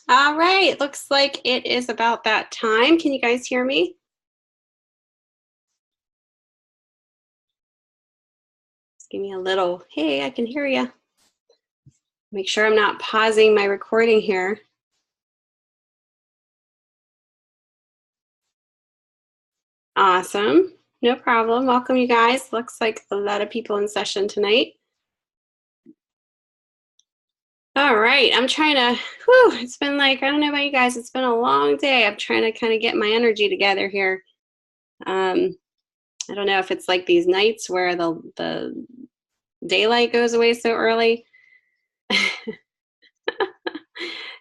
All right, looks like it is about that time. Can you guys hear me? Just give me a little, hey, I can hear you. Make sure I'm not pausing my recording here. Awesome, no problem. Welcome, you guys. Looks like a lot of people in session tonight. All right, I'm trying to, it's been like, I don't know about you guys, it's been a long day. I'm trying to kind of get my energy together here. I don't know if it's like these nights where the daylight goes away so early.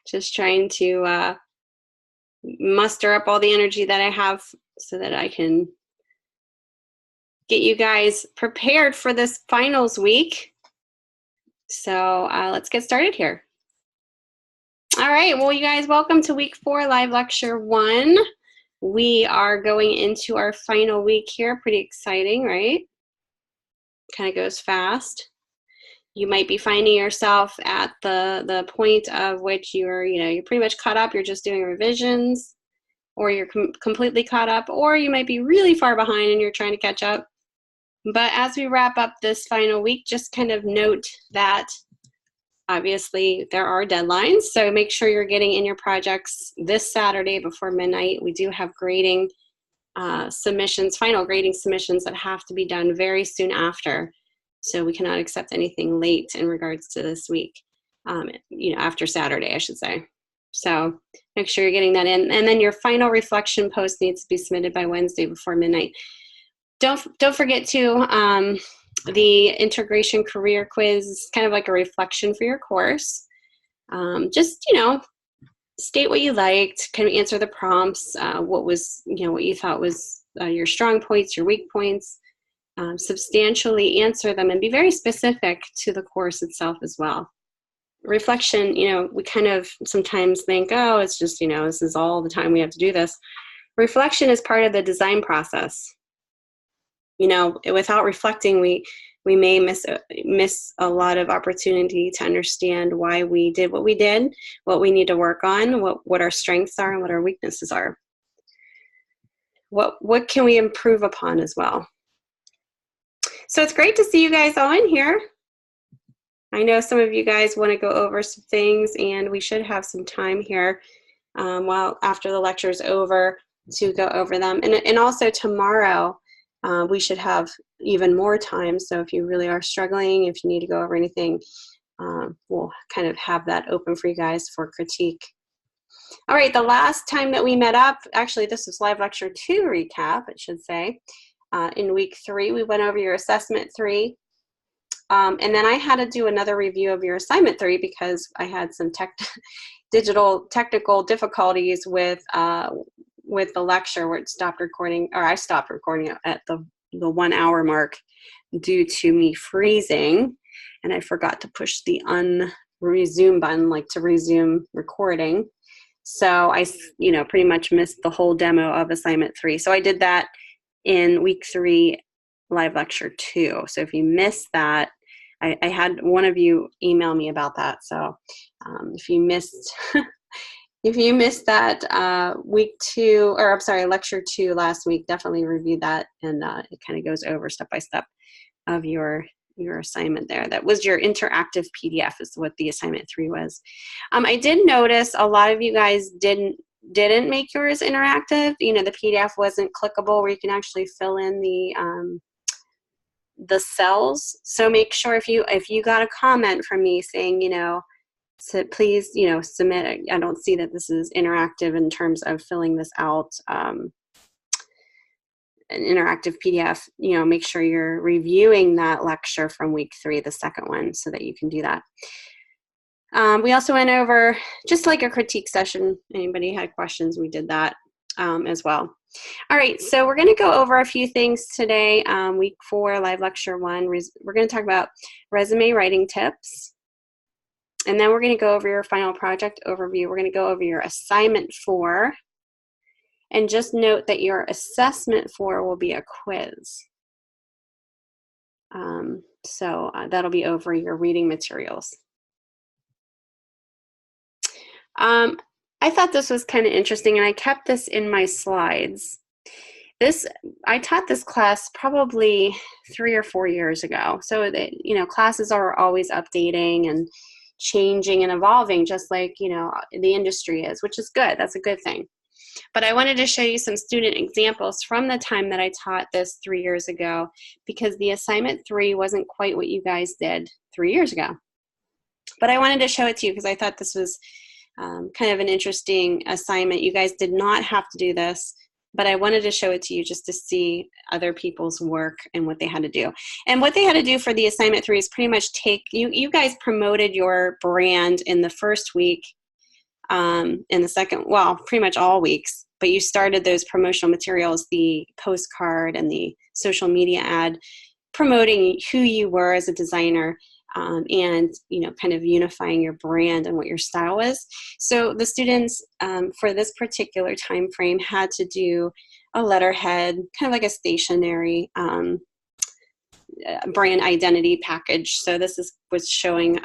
Just trying to muster up all the energy that I have so that I can get you guys prepared for this finals week. So let's get started here. All right, well, you guys, welcome to week 4, live lecture 1. We are going into our final week here. Pretty exciting, right? Kind of goes fast. You might be finding yourself at the point of which you're pretty much caught up. You're just doing revisions, or you're completely caught up, or you might be really far behind and you're trying to catch up. But as we wrap up this final week, just kind of note that obviously there are deadlines, so make sure you're getting in your projects this Saturday before midnight. We do have grading submissions, final grading submissions that have to be done very soon after. So we cannot accept anything late in regards to this week, after Saturday, I should say. So make sure you're getting that in. And then your final reflection post needs to be submitted by Wednesday before midnight. Don't forget to, the integration career quiz is kind of like a reflection for your course. Just, state what you liked, kind of answer the prompts, what you thought was your strong points, your weak points, substantially answer them and be very specific to the course itself as well. Reflection, we kind of sometimes think, oh, it's just, this is all the time we have to do this. Reflection is part of the design process. Without reflecting, we may miss a lot of opportunity to understand why we did what we did, what we need to work on, what our strengths are, and what our weaknesses are. What can we improve upon as well? So it's great to see you guys all in here. I know some of you guys want to go over some things, and we should have some time here after the lecture is over to go over them. And also tomorrow, we should have even more time. So if you really are struggling, if you need to go over anything, we'll kind of have that open for you guys for critique. All right, the last time that we met up, actually this was live lecture 2 recap, it should say. In week 3, we went over your assessment 3. And then I had to do another review of your assignment 3 because I had some technical difficulties with the lecture where it stopped recording, or I stopped recording at the 1 hour mark due to me freezing, and I forgot to push the resume button, like to resume recording. So I, pretty much missed the whole demo of assignment 3. So I did that in week 3, live lecture 2. So if you missed that, I had one of you email me about that. So if you missed that lecture 2 last week, definitely review that, and it kind of goes over step by step of your assignment there. That was your interactive PDF is what the assignment 3 was. I did notice a lot of you guys didn't make yours interactive. The PDF wasn't clickable where you can actually fill in the cells. So make sure if you got a comment from me saying, so please, submit. I don't see that this is interactive in terms of filling this out, an interactive PDF, make sure you're reviewing that lecture from week 3, the second one, so that you can do that. We also went over just like a critique session. Anybody had questions, we did that as well. All right, so we're going to go over a few things today. Week 4, live lecture 1, we're going to talk about resume writing tips. And then we're going to go over your final project overview. We're going to go over your assignment 4. And just note that your assessment 4 will be a quiz. So that'll be over your reading materials. I thought this was kind of interesting, and I kept this in my slides. I taught this class probably 3 or 4 years ago. So classes are always updating and changing and evolving, just like, the industry is, which is good. That's a good thing. But I wanted to show you some student examples from the time that I taught this 3 years ago, because the assignment 3 wasn't quite what you guys did 3 years ago. But I wanted to show it to you because I thought this was kind of an interesting assignment. You guys did not have to do this, but I wanted to show it to you just to see other people's work and what they had to do. And what they had to do for the assignment 3 is pretty much you guys promoted your brand in the first week, in the second, well, pretty much all weeks, but you started those promotional materials, the postcard and the social media ad, promoting who you were as a designer. And kind of unifying your brand and what your style is. So the students for this particular time frame had to do a letterhead, kind of like a stationery brand identity package. So this was showing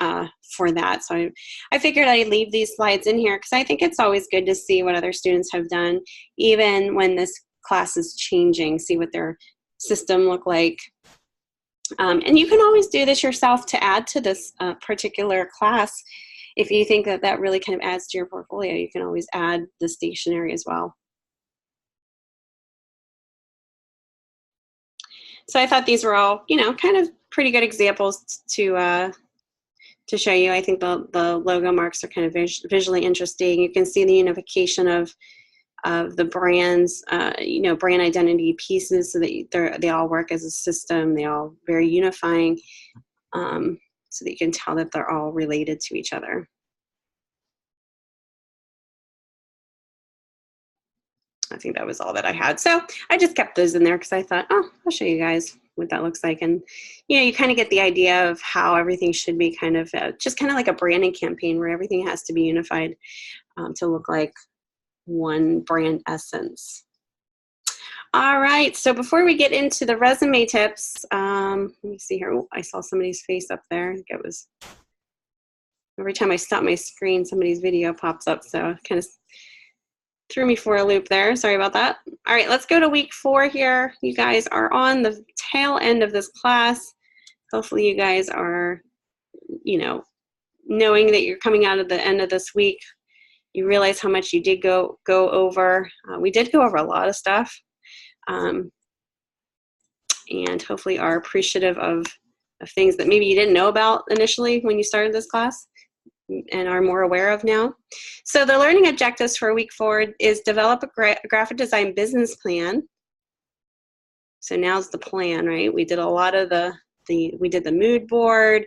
for that. So I figured I'd leave these slides in here because I think it's always good to see what other students have done, even when this class is changing, see what their system look like. And you can always do this yourself to add to this particular class. If you think that that really kind of adds to your portfolio, you can always add the stationery as well. So I thought these were all, kind of pretty good examples to show you. I think the logo marks are kind of visually interesting. You can see the unification of the brands, brand identity pieces, so that they all work as a system. They all very unifying, so that you can tell that they're all related to each other. I think that was all that I had. So I just kept those in there because I thought, I'll show you guys what that looks like. And, you kind of get the idea of how everything should be kind of just kind of like a branding campaign where everything has to be unified to look like one brand essence. All right, so before we get into the resume tips, let me see here. Oh, I saw somebody's face up there. I think it was, every time I stop my screen, somebody's video pops up, so kind of threw me for a loop there. Sorry about that. All right, let's go to week 4 here. You guys are on the tail end of this class. Hopefully you guys are, knowing that you're coming out of the end of this week. You realize how much you did go over. We did go over a lot of stuff, and hopefully are appreciative of things that maybe you didn't know about initially when you started this class and are more aware of now. So the learning objectives for week 4 is develop a graphic design business plan. So now's the plan, right? We did a lot of we did the mood board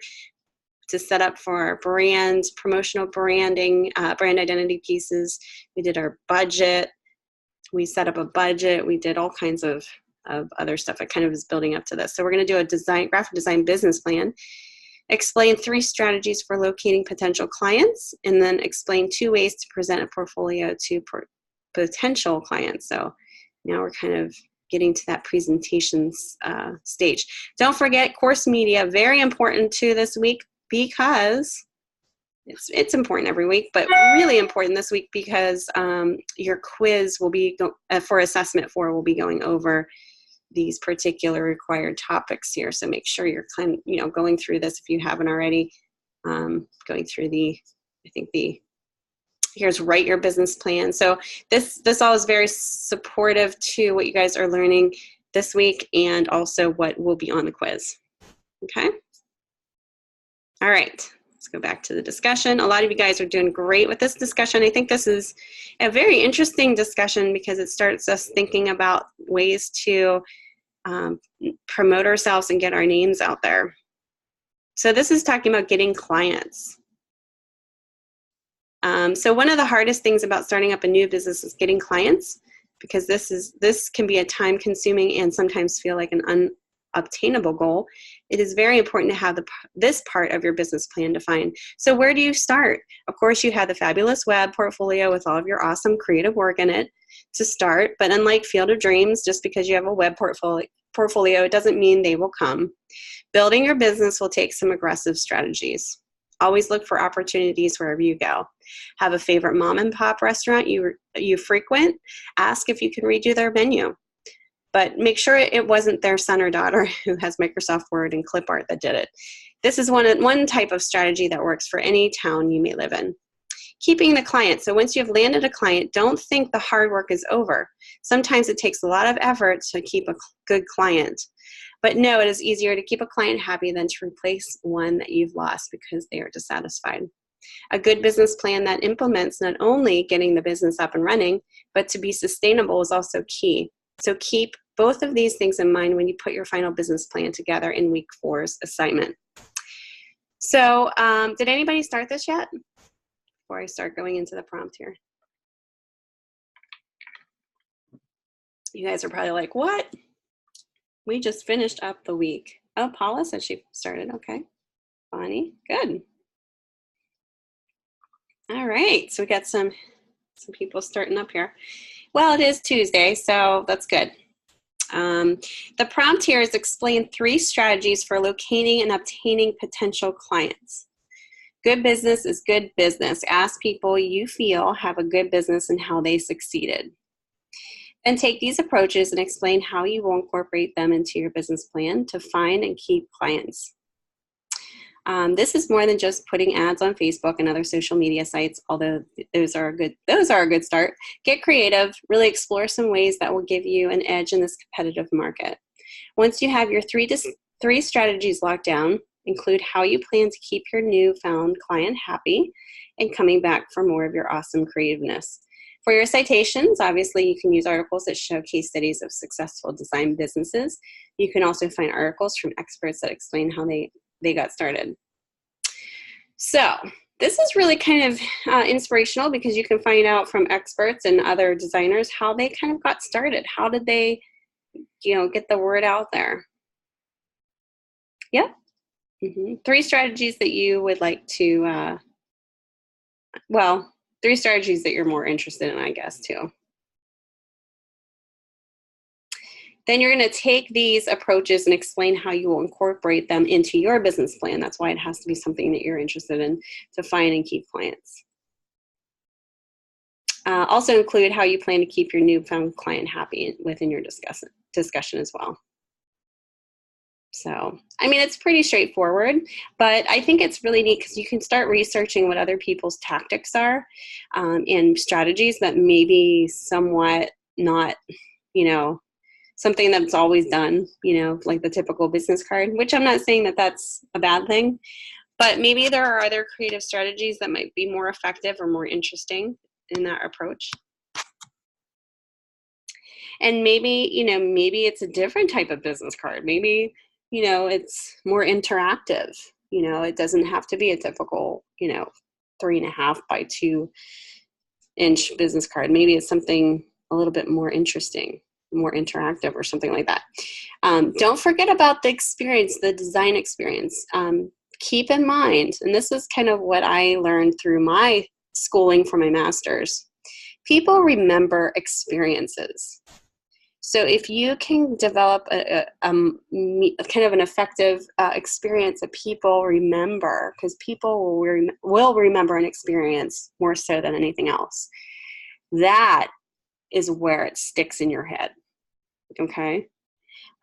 to set up for our brand, promotional branding, brand identity pieces. We did our budget. We set up a budget. We did all kinds of other stuff that kind of is building up to this. So we're going to do a graphic design business plan, explain 3 strategies for locating potential clients, and then explain 2 ways to present a portfolio to potential clients. So now we're kind of getting to that presentations stage. Don't forget course media, very important too this week, because it's important every week, but really important this week because your quiz will be for assessment 4 will be going over these particular required topics here. So make sure you're going through this if you haven't already. Going through here's write your business plan. So this all is very supportive to what you guys are learning this week and also what will be on the quiz. Okay. All right. Let's go back to the discussion. A lot of you guys are doing great with this discussion. I think this is a very interesting discussion because it starts us thinking about ways to promote ourselves and get our names out there. So this is talking about getting clients. So one of the hardest things about starting up a new business is getting clients, because this can be a time-consuming and sometimes feel like an unobtainable goal. It is very important to have this part of your business plan defined. So where do you start? Of course, you have the fabulous web portfolio with all of your awesome creative work in it to start, but unlike Field of Dreams, just because you have a web portfolio, it doesn't mean they will come. Building your business will take some aggressive strategies. Always look for opportunities wherever you go. Have a favorite mom and pop restaurant you frequent. Ask if you can redo their menu. But make sure it wasn't their son or daughter who has Microsoft Word and clip art that did it. This is one type of strategy that works for any town you may live in. Keeping the client. So once you've landed a client, don't think the hard work is over. Sometimes it takes a lot of effort to keep a good client. But no, it is easier to keep a client happy than to replace one that you've lost because they are dissatisfied. A good business plan that implements not only getting the business up and running, but to be sustainable is also key. So keep both of these things in mind when you put your final business plan together in week 4's assignment. So did anybody start this yet? Before I start going into the prompt here. You guys are probably like, what? We just finished up the week. Oh, Paula said she started. Okay. Bonnie, good. All right, so we got some people starting up here. Well, it is Tuesday, so that's good. The prompt here is explain 3 strategies for locating and obtaining potential clients. Good business is good business. Ask people you feel have a good business and how they succeeded. Then take these approaches and explain how you will incorporate them into your business plan to find and keep clients. This is more than just putting ads on Facebook and other social media sites, although those are a good start. Get creative, really explore some ways that will give you an edge in this competitive market. Once you have your 3 strategies locked down, include how you plan to keep your newfound client happy and coming back for more of your awesome creativeness. For your citations, obviously you can use articles that show case studies of successful design businesses. You can also find articles from experts that explain how they got started. So this is really kind of inspirational because you can find out from experts and other designers how they kind of got started. How did they, get the word out there? Yep. 3 strategies that you would like to, 3 strategies that you're more interested in, I guess, too. Then you're going to take these approaches and explain how you will incorporate them into your business plan. That's why it has to be something that you're interested in to find and keep clients. Also include how you plan to keep your newfound client happy within your discussion as well. So, I mean, it's pretty straightforward, but I think it's really neat because you can start researching what other people's tactics are and strategies that may be somewhat not, something that's always done, like the typical business card, which I'm not saying that that's a bad thing, but maybe there are other creative strategies that might be more effective or more interesting in that approach. And maybe, maybe it's a different type of business card. Maybe, it's more interactive. It doesn't have to be a typical, 3.5 by 2 inch business card. Maybe it's something a little bit more interesting, more interactive or something like that. Don't forget about the experience, the design experience. Keep in mind, and this is kind of what I learned through my schooling for my master's, people remember experiences. So if you can develop a kind of an effective experience that people remember, because people will remember an experience more so than anything else, that is where it sticks in your head. Okay?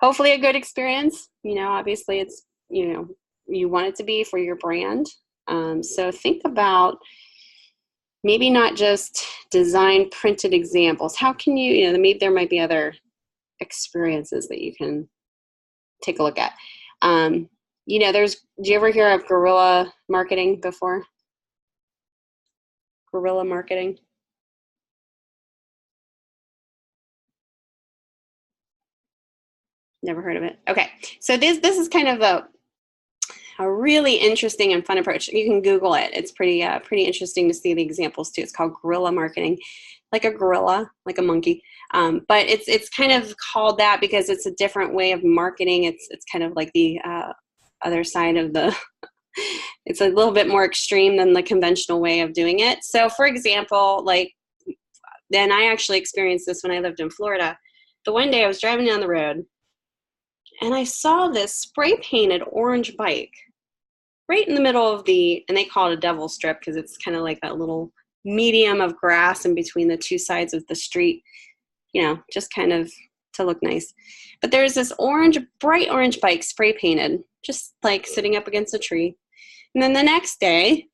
Hopefully a good experience. Obviously it's, you want it to be for your brand. So think about maybe not just design printed examples. How can you, maybe there might be other experiences that you can take a look at. Do you ever hear of guerrilla marketing before? Guerrilla marketing? Never heard of it. Okay, so this is kind of a really interesting and fun approach. You can Google it. It's pretty interesting to see the examples too. It's called guerrilla marketing, like a gorilla, like a monkey. But it's kind of called that because it's a different way of marketing. It's kind of like the other side of the. It's a little bit more extreme than the conventional way of doing it. So, for example, then I actually experienced this when I lived in Florida. The one day I was driving down the road, and I saw this spray painted orange bike right in the middle of the, and they call it a devil strip because it's kind of like that little medium of grass in between the two sides of the street, you know, just kind of to look nice. But there's this orange, bright orange bike spray painted, just like sitting up against a tree. And then the next day,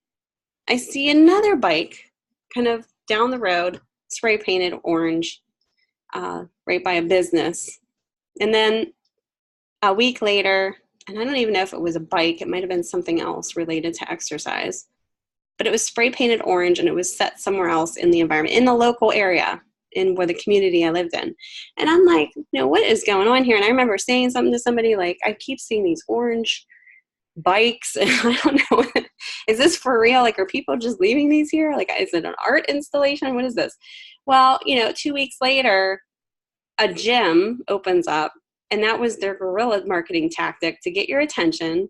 I see another bike kind of down the road, spray painted orange, right by a business. And then a week later, and I don't even know if it was a bike, it might have been something else related to exercise, but it was spray painted orange and it was set somewhere else in the environment, in the local area, in where the community I lived in. And I'm like, you know, what is going on here? And I remember saying something to somebody like, I keep seeing these orange bikes and I don't know, is this for real? Like, are people just leaving these here? Like, is it an art installation? What is this? Well, you know, 2 weeks later, a gym opens up, and that was their guerrilla marketing tactic to get your attention,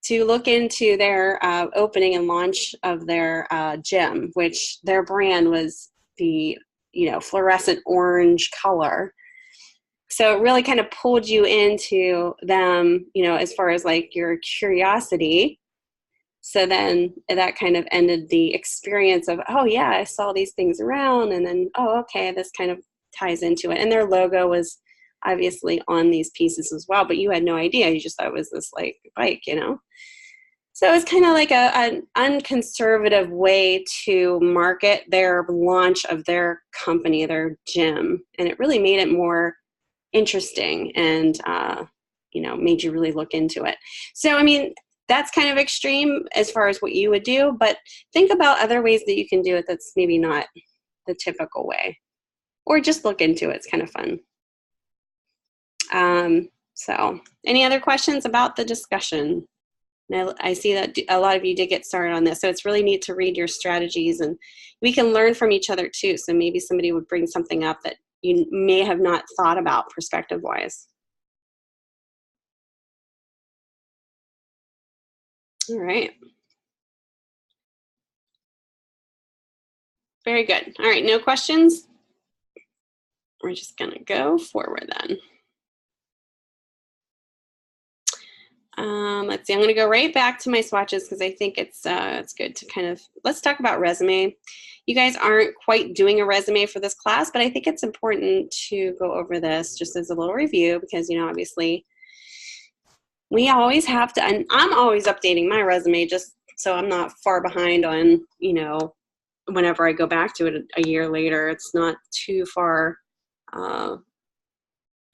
to look into their opening and launch of their gym, which their brand was the, you know, fluorescent orange color. So it really kind of pulled you into them, you know, as far as like your curiosity. So then that kind of ended the experience of, oh yeah, I saw these things around, and then, oh, okay, this kind of ties into it. And their logo was obviously on these pieces as well, but you had no idea. You just thought it was this like bike, you know? So it's kind of like an unconservative way to market their launch of their company, their gym. And it really made it more interesting and, you know, made you really look into it. So, I mean, that's kind of extreme as far as what you would do, but think about other ways that you can do it that's maybe not the typical way, or just look into it. It's kind of fun. So any other questions about the discussion? Now, I see that a lot of you did get started on this, so it's really neat to read your strategies, and we can learn from each other too. So maybe somebody would bring something up that you may have not thought about perspective-wise. All right. Very good. All right, no questions? We're just gonna go forward then. Let's see, I'm gonna go right back to my swatches because I think it's good to kind of, let's talk about resume. You guys aren't quite doing a resume for this class, but I think it's important to go over this just as a little review because, you know, obviously we always have to, and I'm always updating my resume just so I'm not far behind on, you know, whenever I go back to it a year later, it's not too far,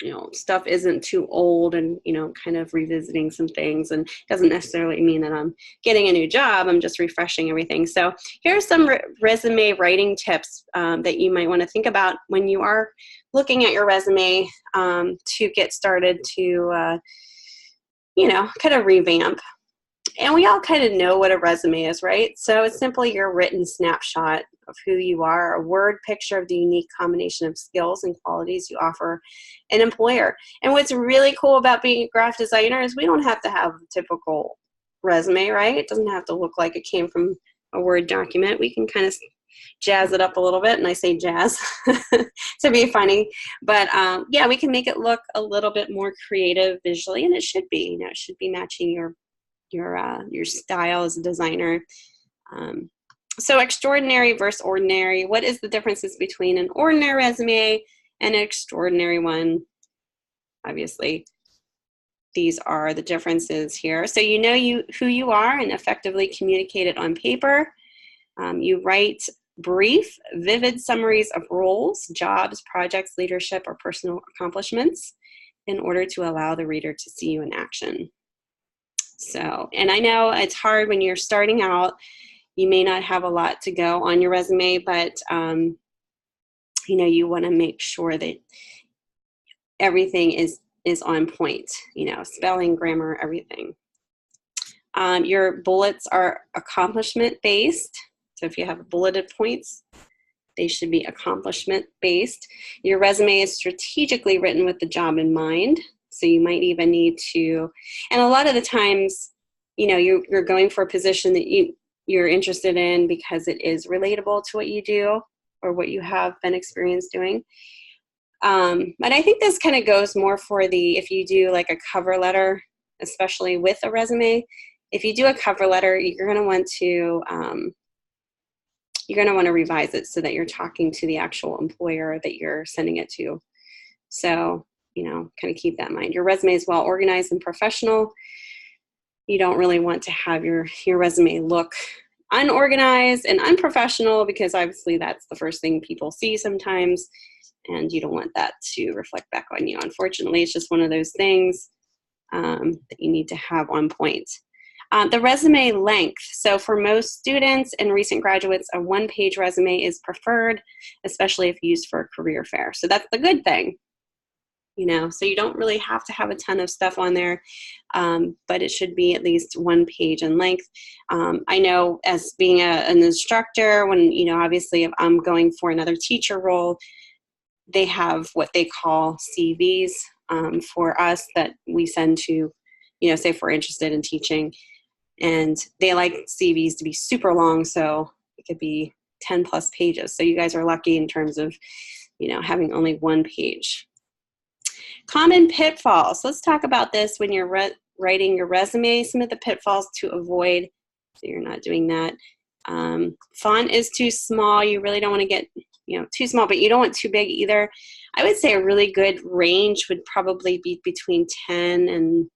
you know, stuff isn't too old, and, you know, kind of revisiting some things, and doesn't necessarily mean that I'm getting a new job. I'm just refreshing everything. So here's some resume writing tips that you might want to think about when you are looking at your resume to get started to, you know, kind of revamp. And we all kind of know what a resume is, right? So it's simply your written snapshot of who you are, a word picture of the unique combination of skills and qualities you offer an employer. And what's really cool about being a graphic designer is we don't have to have a typical resume, right? It doesn't have to look like it came from a Word document. We can kind of jazz it up a little bit, and I say jazz to be funny. But yeah, we can make it look a little bit more creative visually, and it should be, you know, it should be matching your style as a designer. So extraordinary versus ordinary. What is the differences between an ordinary resume and an extraordinary one? Obviously, these are the differences here. So you know who you are and effectively communicate it on paper. You write brief, vivid summaries of roles, jobs, projects, leadership, or personal accomplishments in order to allow the reader to see you in action. So, and I know it's hard when you're starting out. You may not have a lot to go on your resume, but you know, you want to make sure that everything is on point. You know, spelling, grammar, everything. Your bullets are accomplishment based. So if you have bulleted points, they should be accomplishment based. Your resume is strategically written with the job in mind. So you might even need to, and a lot of the times, you know, you're going for a position that you're interested in because it is relatable to what you do or what you have been experienced doing. But I think this kind of goes more for if you do like a cover letter, especially with a resume, if you do a cover letter, you're going to want to revise it so that you're talking to the actual employer that you're sending it to. So, kind of keep that in mind. Your resume is well organized and professional. You don't really want to have your resume look unorganized and unprofessional, because obviously that's the first thing people see sometimes, and you don't want that to reflect back on you. Unfortunately, it's just one of those things that you need to have on point. The resume length. So for most students and recent graduates, a one-page resume is preferred, especially if used for a career fair. So that's the good thing. So you don't really have to have a ton of stuff on there, but it should be at least one page in length. I know, as being an instructor, when, obviously if I'm going for another teacher role, they have what they call CVs for us that we send to, say if we're interested in teaching, and they like CVs to be super long, so it could be 10 plus pages. So you guys are lucky in terms of, having only one page. Common pitfalls. Let's talk about this when you're writing your resume, some of the pitfalls to avoid, so you're not doing that. Font is too small. You really don't want to get, too small, but you don't want too big either. I would say a really good range would probably be between 10 and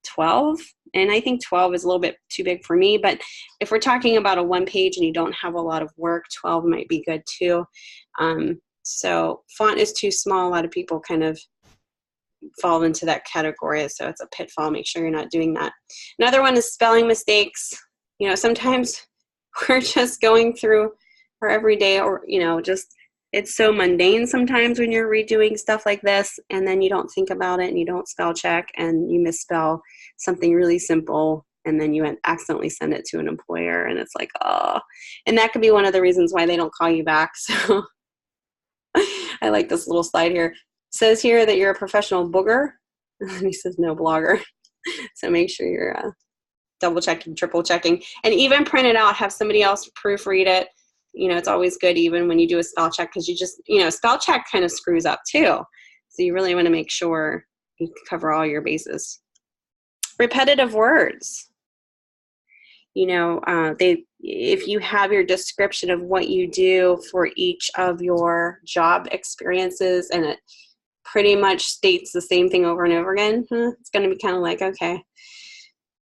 12. And I think 12 is a little bit too big for me, but if we're talking about a one page and you don't have a lot of work, 12 might be good too. So font is too small. A lot of people kind of fall into that category, so it's a pitfall. Make sure you're not doing that. Another one is spelling mistakes. Sometimes we're just going through our everyday, or just, it's so mundane sometimes when you're redoing stuff like this, and then you don't think about it and you don't spell check and you misspell something really simple, and then you accidentally send it to an employer, and it's like, oh, and that could be one of the reasons why they don't call you back. So I like this little slide here. Says here that you're a professional booger, and he says no blogger. So make sure you're double checking, triple checking, and even print it out, have somebody else proofread it. It's always good even when you do a spell check, because you just, spell check kind of screws up too. So you really want to make sure you cover all your bases. Repetitive words. If you have your description of what you do for each of your job experiences and it pretty much states the same thing over and over again, it's going to be kind of like, okay,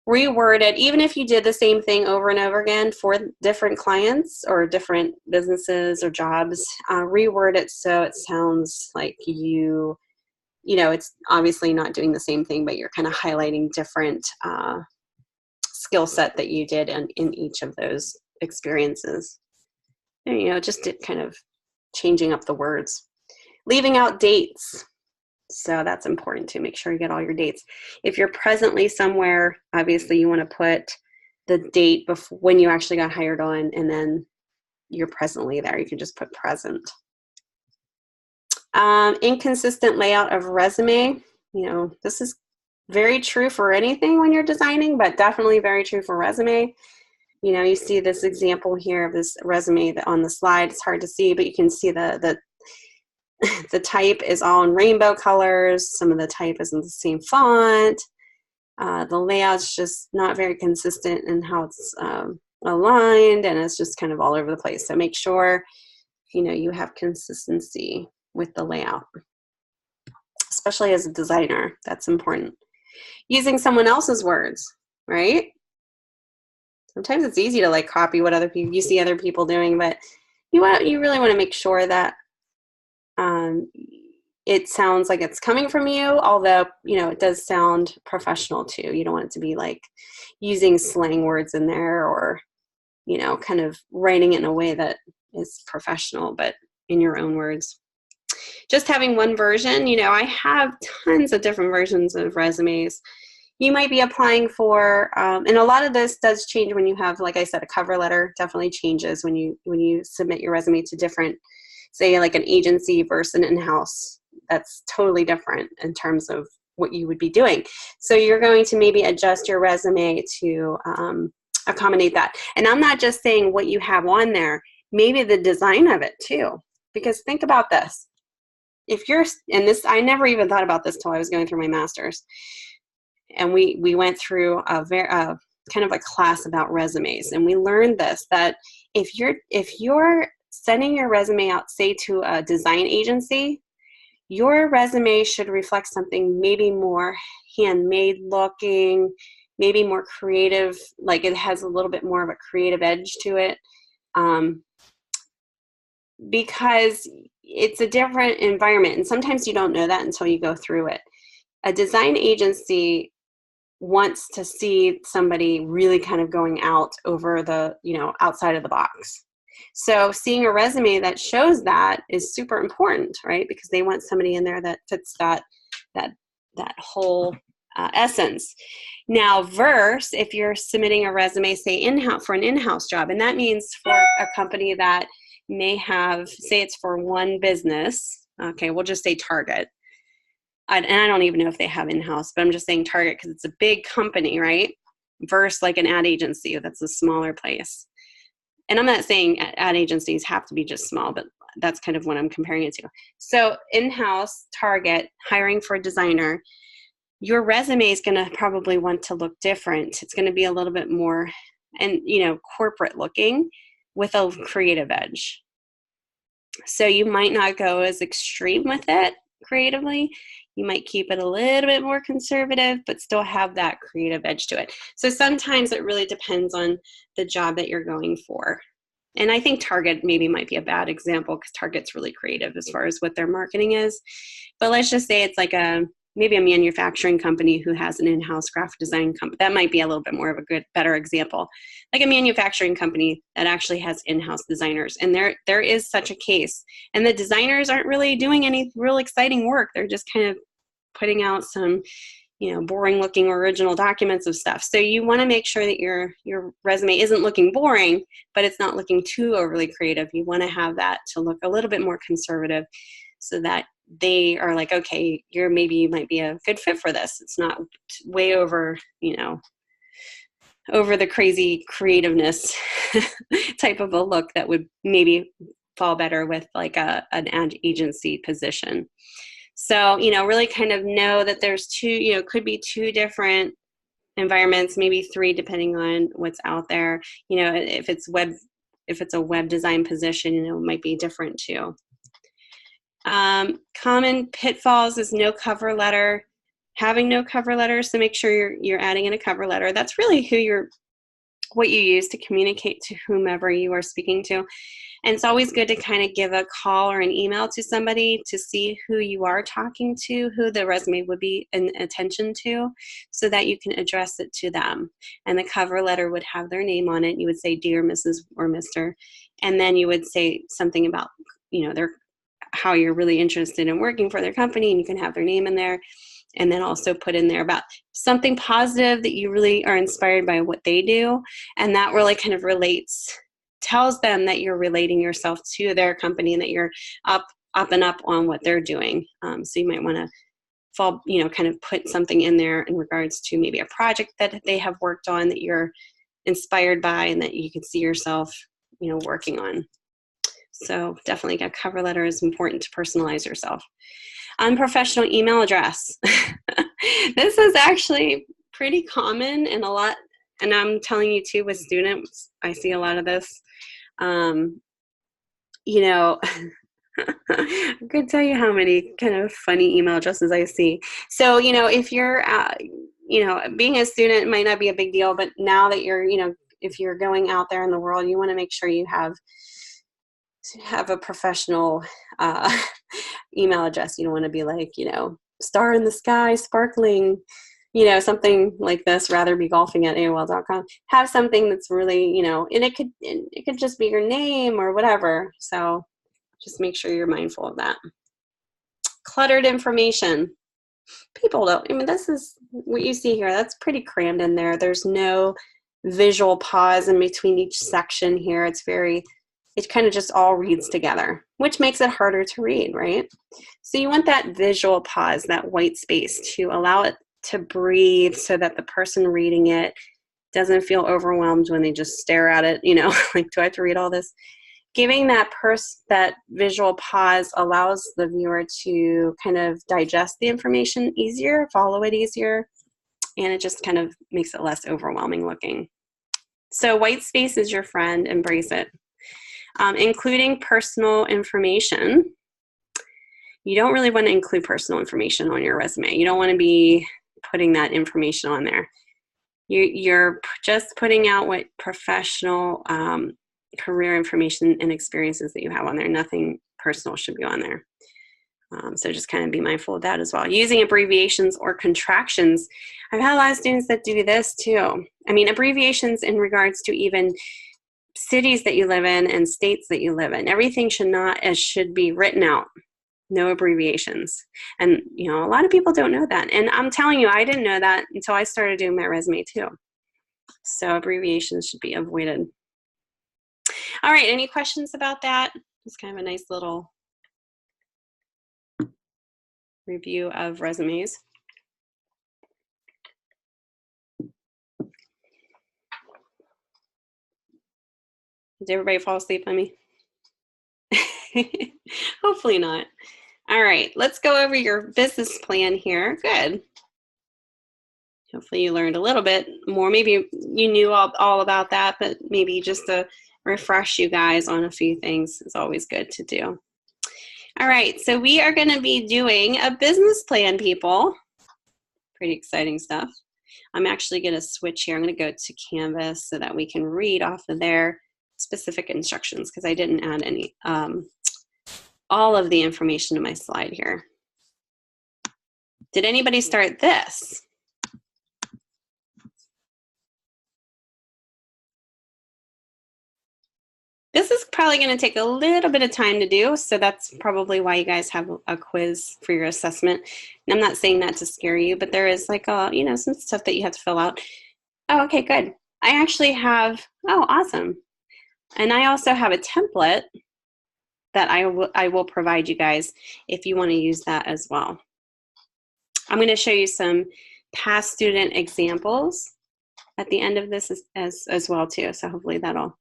reword it. Even if you did the same thing over and over again for different clients or different businesses or jobs, reword it so it sounds like it's obviously not doing the same thing, but you're kind of highlighting different skill set that you did in each of those experiences. Just kind of changing up the words. Leaving out dates. So that's important to make sure you get all your dates. If you're presently somewhere, obviously you want to put the date before when you actually got hired on, and then you're presently there. You can just put present. Inconsistent layout of resume. This is very true for anything when you're designing, but definitely very true for resume. You see this example here of this resume on the slide. It's hard to see, but you can see the type is all in rainbow colors. Some of the type is in the same font. The layout's just not very consistent in how it's aligned, and it's just kind of all over the place. So make sure, you have consistency with the layout, especially as a designer. That's important. Using someone else's words, right? Sometimes it's easy to copy what you see other people doing, but you really want to make sure that it sounds like it's coming from you, although, it does sound professional too. You don't want it to be using slang words in there, or, kind of writing it in a way that is professional, but in your own words. Just having one version, I have tons of different versions of resumes. You might be applying for, and a lot of this does change when you have, like I said, a cover letter definitely changes when you submit your resume to different, say like an agency versus an in-house. That's totally different in terms of what you would be doing. So you're going to maybe adjust your resume to accommodate that. And I'm not just saying what you have on there, maybe the design of it too. Because think about this. If you're, and this, I never even thought about this till I was going through my master's. And we went through kind of a class about resumes, and we learned this, that if you're sending your resume out, say to a design agency, your resume should reflect something maybe more handmade looking, maybe more creative, like it has a little bit more of a creative edge to it, because it's a different environment, and sometimes you don't know that until you go through it. A design agency wants to see somebody really kind of going out over the, outside of the box. So seeing a resume that shows that is super important, right? Because they want somebody in there that fits that whole essence. Now, verse, if you're submitting a resume, say in-house, for an in-house job, and that means for a company that may have, say it's for one business, okay, we'll just say Target. And I don't even know if they have in-house, but I'm just saying Target because it's a big company, right? Versus like an ad agency, that's a smaller place. And I'm not saying ad agencies have to be just small, but that's kind of what I'm comparing it to. So in-house, Target, hiring for a designer, your resume is going to probably want to look different. It's going to be a little bit more, and corporate looking with a creative edge. So you might not go as extreme with it creatively. You might keep it a little bit more conservative, but still have that creative edge to it. So sometimes it really depends on the job that you're going for. And I think Target maybe might be a bad example because Target's really creative as far as what their marketing is. But let's just say it's like maybe a manufacturing company who has an in-house graphic design company. That might be a little bit more of a better example. Like a manufacturing company that actually has in-house designers. And there is such a case. And the designers aren't really doing any real exciting work. They're just kind of putting out some, boring looking original documents of stuff. So you want to make sure that your resume isn't looking boring, but it's not looking too overly creative. You want to have that to look a little bit more conservative so that they are like, okay, you might be a good fit for this. It's not way over, over the crazy creativeness type of a look that would maybe fall better with like an ad agency position. So, really kind of know that there's two, could be two different environments, maybe three, depending on what's out there. If it's a web design position, it might be different too. Common pitfalls is no cover letter, having no cover letter. So make sure you're adding in a cover letter. That's really what you use to communicate to whomever you are speaking to. And it's always good to kind of give a call or an email to somebody to see who you are talking to, who the resume would be in attention to, so that you can address it to them. And the cover letter would have their name on it. You would say, "Dear Mrs. or Mr." And then you would say something about, how you're really interested in working for their company, and you can have their name in there. And then also put in there about something positive that you really are inspired by what they do. And that really kind of tells them that you're relating yourself to their company and that you're up and up on what they're doing. So you might want to kind of put something in there in regards to maybe a project that they have worked on that you're inspired by and that you can see yourself, working on. So definitely a cover letter is important to personalize yourself. Unprofessional email address. This is actually pretty common and I'm telling you too, with students, I see a lot of this. I could tell you how many kind of funny email addresses I see. So, if you're, being a student might not be a big deal, but now that you're, if you're going out there in the world, you want to make sure you have a professional email address. You don't want to be like, star in the sky, sparkling, something like this, rather be golfing at AOL.com. Have something that's really, and it could just be your name or whatever. So just make sure you're mindful of that. Cluttered information. People don't, this is what you see here. That's pretty crammed in there. There's no visual pause in between each section here. It kind of just all reads together, which makes it harder to read, right? So you want that visual pause, that white space, to allow it to breathe so that the person reading it doesn't feel overwhelmed when they just stare at it, like, do I have to read all this? Giving that visual pause allows the viewer to kind of digest the information easier, follow it easier. and it just kind of makes it less overwhelming looking. So white space is your friend, embrace it. Including personal information. You don't really want to include personal information on your resume. You don't want to be putting that information on there. You're just putting out what professional career information and experiences that you have on there. Nothing personal should be on there. So just kind of be mindful of that as well. Using abbreviations or contractions. I've had a lot of students that do this too. I mean, abbreviations in regards to even cities that you live in and states that you live in. Everything should be written out. No abbreviations. And, you know, a lot of people don't know that. And I'm telling you, I didn't know that until I started doing my resume too. So abbreviations should be avoided. All right, any questions about that? It's kind of a nice little review of resumes. Did everybody fall asleep on me? Hopefully not. All right, let's go over your business plan here. Good. Hopefully you learned a little bit more. Maybe you knew all about that, but maybe just to refresh you guys on a few things is always good to do. All right, so we are going to be doing a business plan, people. Pretty exciting stuff. I'm actually going to switch here. I'm going to go to Canvas so that we can read off of their specific instructions because I didn't add any all of the information to my slide here. Did anybody start this? This is probably going to take a little bit of time to do, so that's probably why you guys have a quiz for your assessment. And I'm not saying that to scare you, but there is like some stuff that you have to fill out. Oh, okay, good. I actually have, oh, awesome. And I also have a template that I will provide you guys if you want to use that as well. I'm going to show you some past student examples at the end of this as well too. So hopefully that'll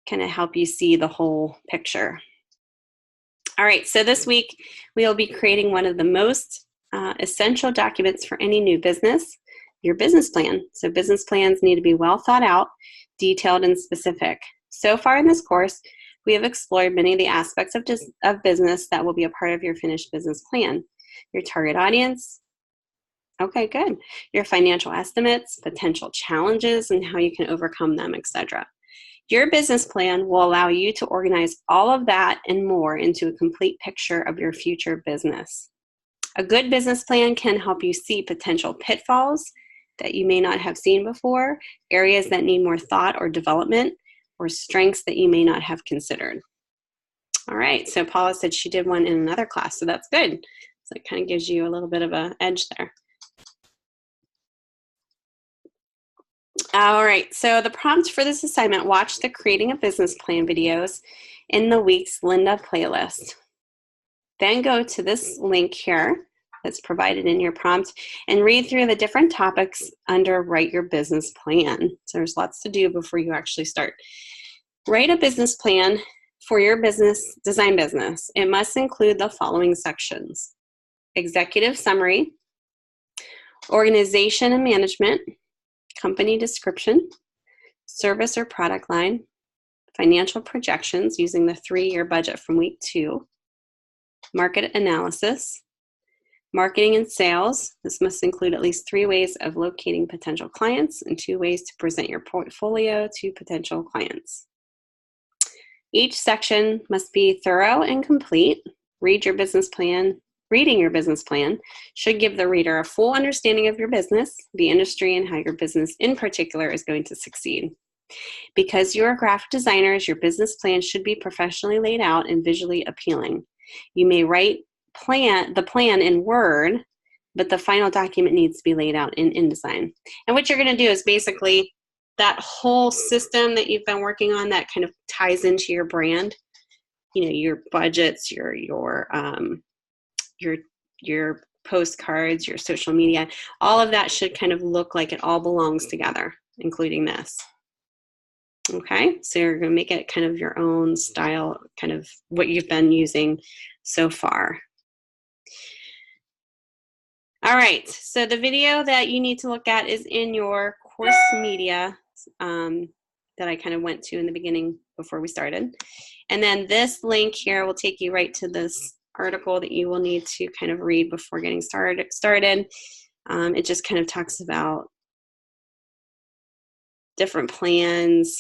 kind of help you see the whole picture. All right, so this week we'll be creating one of the most essential documents for any new business, your business plan. So business plans need to be well thought out, detailed, and specific. So far in this course, we have explored many of the aspects of business that will be a part of your finished business plan. Your target audience, okay, good. Your financial estimates, potential challenges, and how you can overcome them, etc. Your business plan will allow you to organize all of that and more into a complete picture of your future business. A good business plan can help you see potential pitfalls that you may not have seen before, areas that need more thought or development, or strengths that you may not have considered. All right, so Paula said she did one in another class, so that's good. So it kind of gives you a little bit of an edge there. All right, so the prompt for this assignment, watch the Creating a Business Plan videos in the week's Linda playlist. Then go to this link here that's provided in your prompt and read through the different topics under Write Your Business Plan. So there's lots to do before you actually start. Write a business plan for your business, design business. It must include the following sections: executive summary, organization and management, company description, service or product line, financial projections using the 3-year budget from week 2, market analysis, marketing and sales. This must include at least 3 ways of locating potential clients and 2 ways to present your portfolio to potential clients. Each section must be thorough and complete. Reading your business plan should give the reader a full understanding of your business, the industry, and how your business in particular is going to succeed. Because you are graphic designers, your business plan should be professionally laid out and visually appealing. You may write the plan in Word, but the final document needs to be laid out in InDesign. And what you're going to do is basically that whole system that you've been working on that kind of ties into your brand, you know, your budgets, your postcards, your social media, all of that should kind of look like it all belongs together, including this. Okay, so you're going to make it kind of your own style, kind of what you've been using so far. All right, so the video that you need to look at is in your course media that I kind of went to in the beginning before we started. And then this link here will take you right to this article that you will need to kind of read before getting started. It just kind of talks about different plans,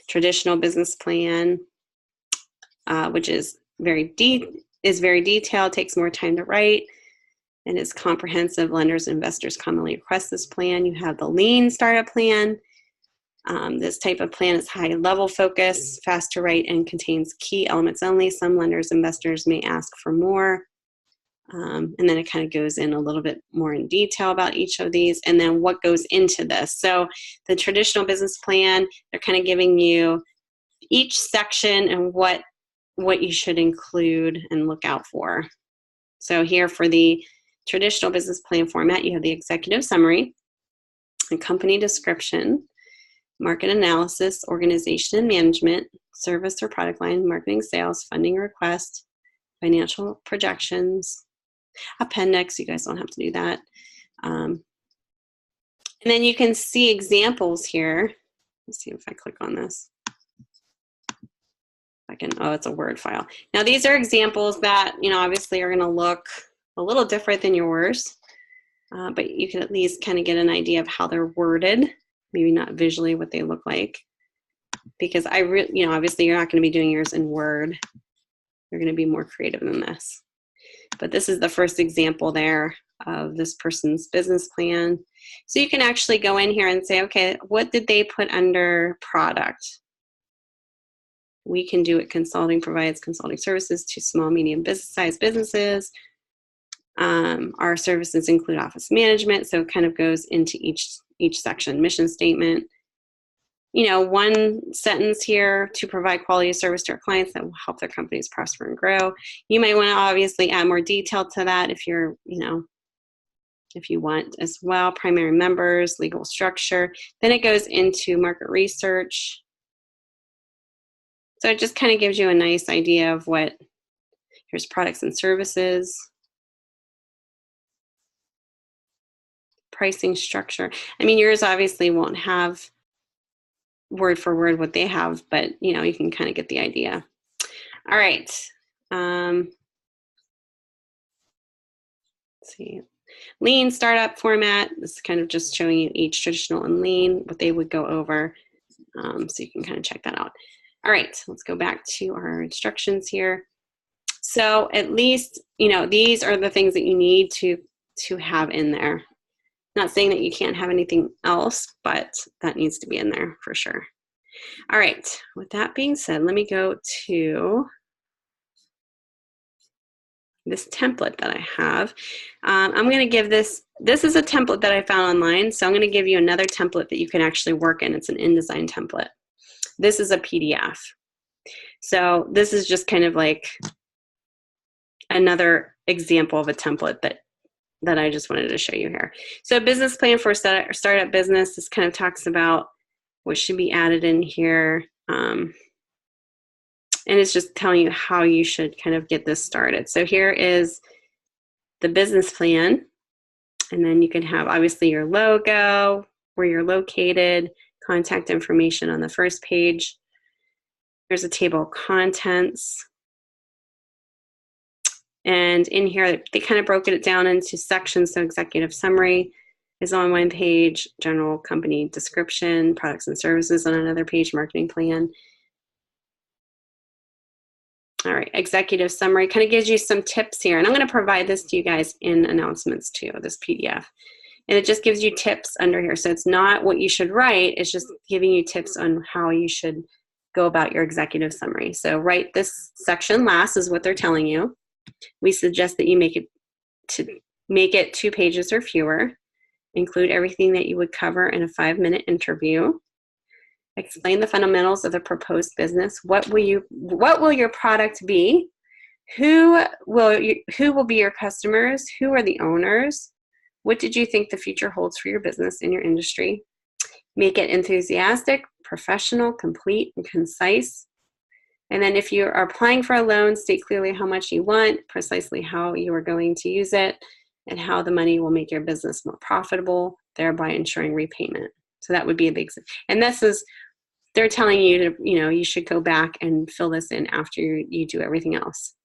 traditional business plan, which is very detailed, takes more time to write, and is comprehensive. Lenders and investors commonly request this plan. You have the lean startup plan. This type of plan is high level focus, fast to write, and contains key elements only. Some lenders, investors may ask for more. And then it kind of goes in a little bit more in detail about each of these, and then what goes into this. So the traditional business plan, they're kind of giving you each section and what you should include and look out for. So here for the traditional business plan format, you have the executive summary, a company description, market analysis, organization and management, service or product line, marketing, sales, funding request, financial projections, appendix. You guys don't have to do that. And then you can see examples here. Let's see if I click on this. Oh, it's a Word file. Now these are examples that, obviously are going to look a little different than yours, but you can at least kind of get an idea of how they're worded, maybe not visually what they look like, because obviously you're not going to be doing yours in Word. You're going to be more creative than this. But this is the first example there of this person's business plan. So you can actually go in here and say, okay, what did they put under product? We Can Do It Consulting provides consulting services to small, medium sized businesses. Our services include office management, so it kind of goes into each section. Mission statement. One sentence here: to provide quality service to our clients that will help their companies prosper and grow. You might want to obviously add more detail to that if you're, if you want as well. Primary members, legal structure. Then it goes into market research. So it just kind of gives you a nice idea of here's products and services, pricing structure. Yours obviously won't have word for word what they have, but you can kind of get the idea. All right. Let's see. Lean startup format. This is kind of just showing you each traditional and lean, what they would go over. So you can kind of check that out. All right, let's go back to our instructions here. So at least, these are the things that you need to have in there. Not saying that you can't have anything else, but that needs to be in there for sure. All right, with that being said, let me go to this template that I have. I'm going to give this is a template that I found online, so I'm going to give you another template that you can actually work in. It's an InDesign template. This is a PDF. So this is just kind of like another example of a template that I just wanted to show you here. So a business plan for a startup business, this kind of talks about what should be added in here. And it's just telling you how you should kind of get this started. So here is the business plan. And then you can have obviously your logo, where you're located, contact information on the first page. There's a table of contents. And in here, they kind of broke it down into sections. So executive summary is on one page, general company description, products and services on another page, marketing plan. All right, executive summary kind of gives you some tips here. And I'm going to provide this to you guys in announcements too, this PDF. And it just gives you tips under here. So it's not what you should write, it's just giving you tips on how you should go about your executive summary. So write this section last is what they're telling you. We suggest that you make it 2 pages or fewer. Include everything that you would cover in a 5-minute interview. Explain the fundamentals of the proposed business. What will your product be? Who will be your customers? Who are the owners? What did you think the future holds for your business in your industry? Make it enthusiastic, professional, complete, and concise. And then if you are applying for a loan, state clearly how much you want, precisely how you are going to use it, and how the money will make your business more profitable, thereby ensuring repayment. So that would be a big, and this is, they're telling you to, you should go back and fill this in after you do everything else.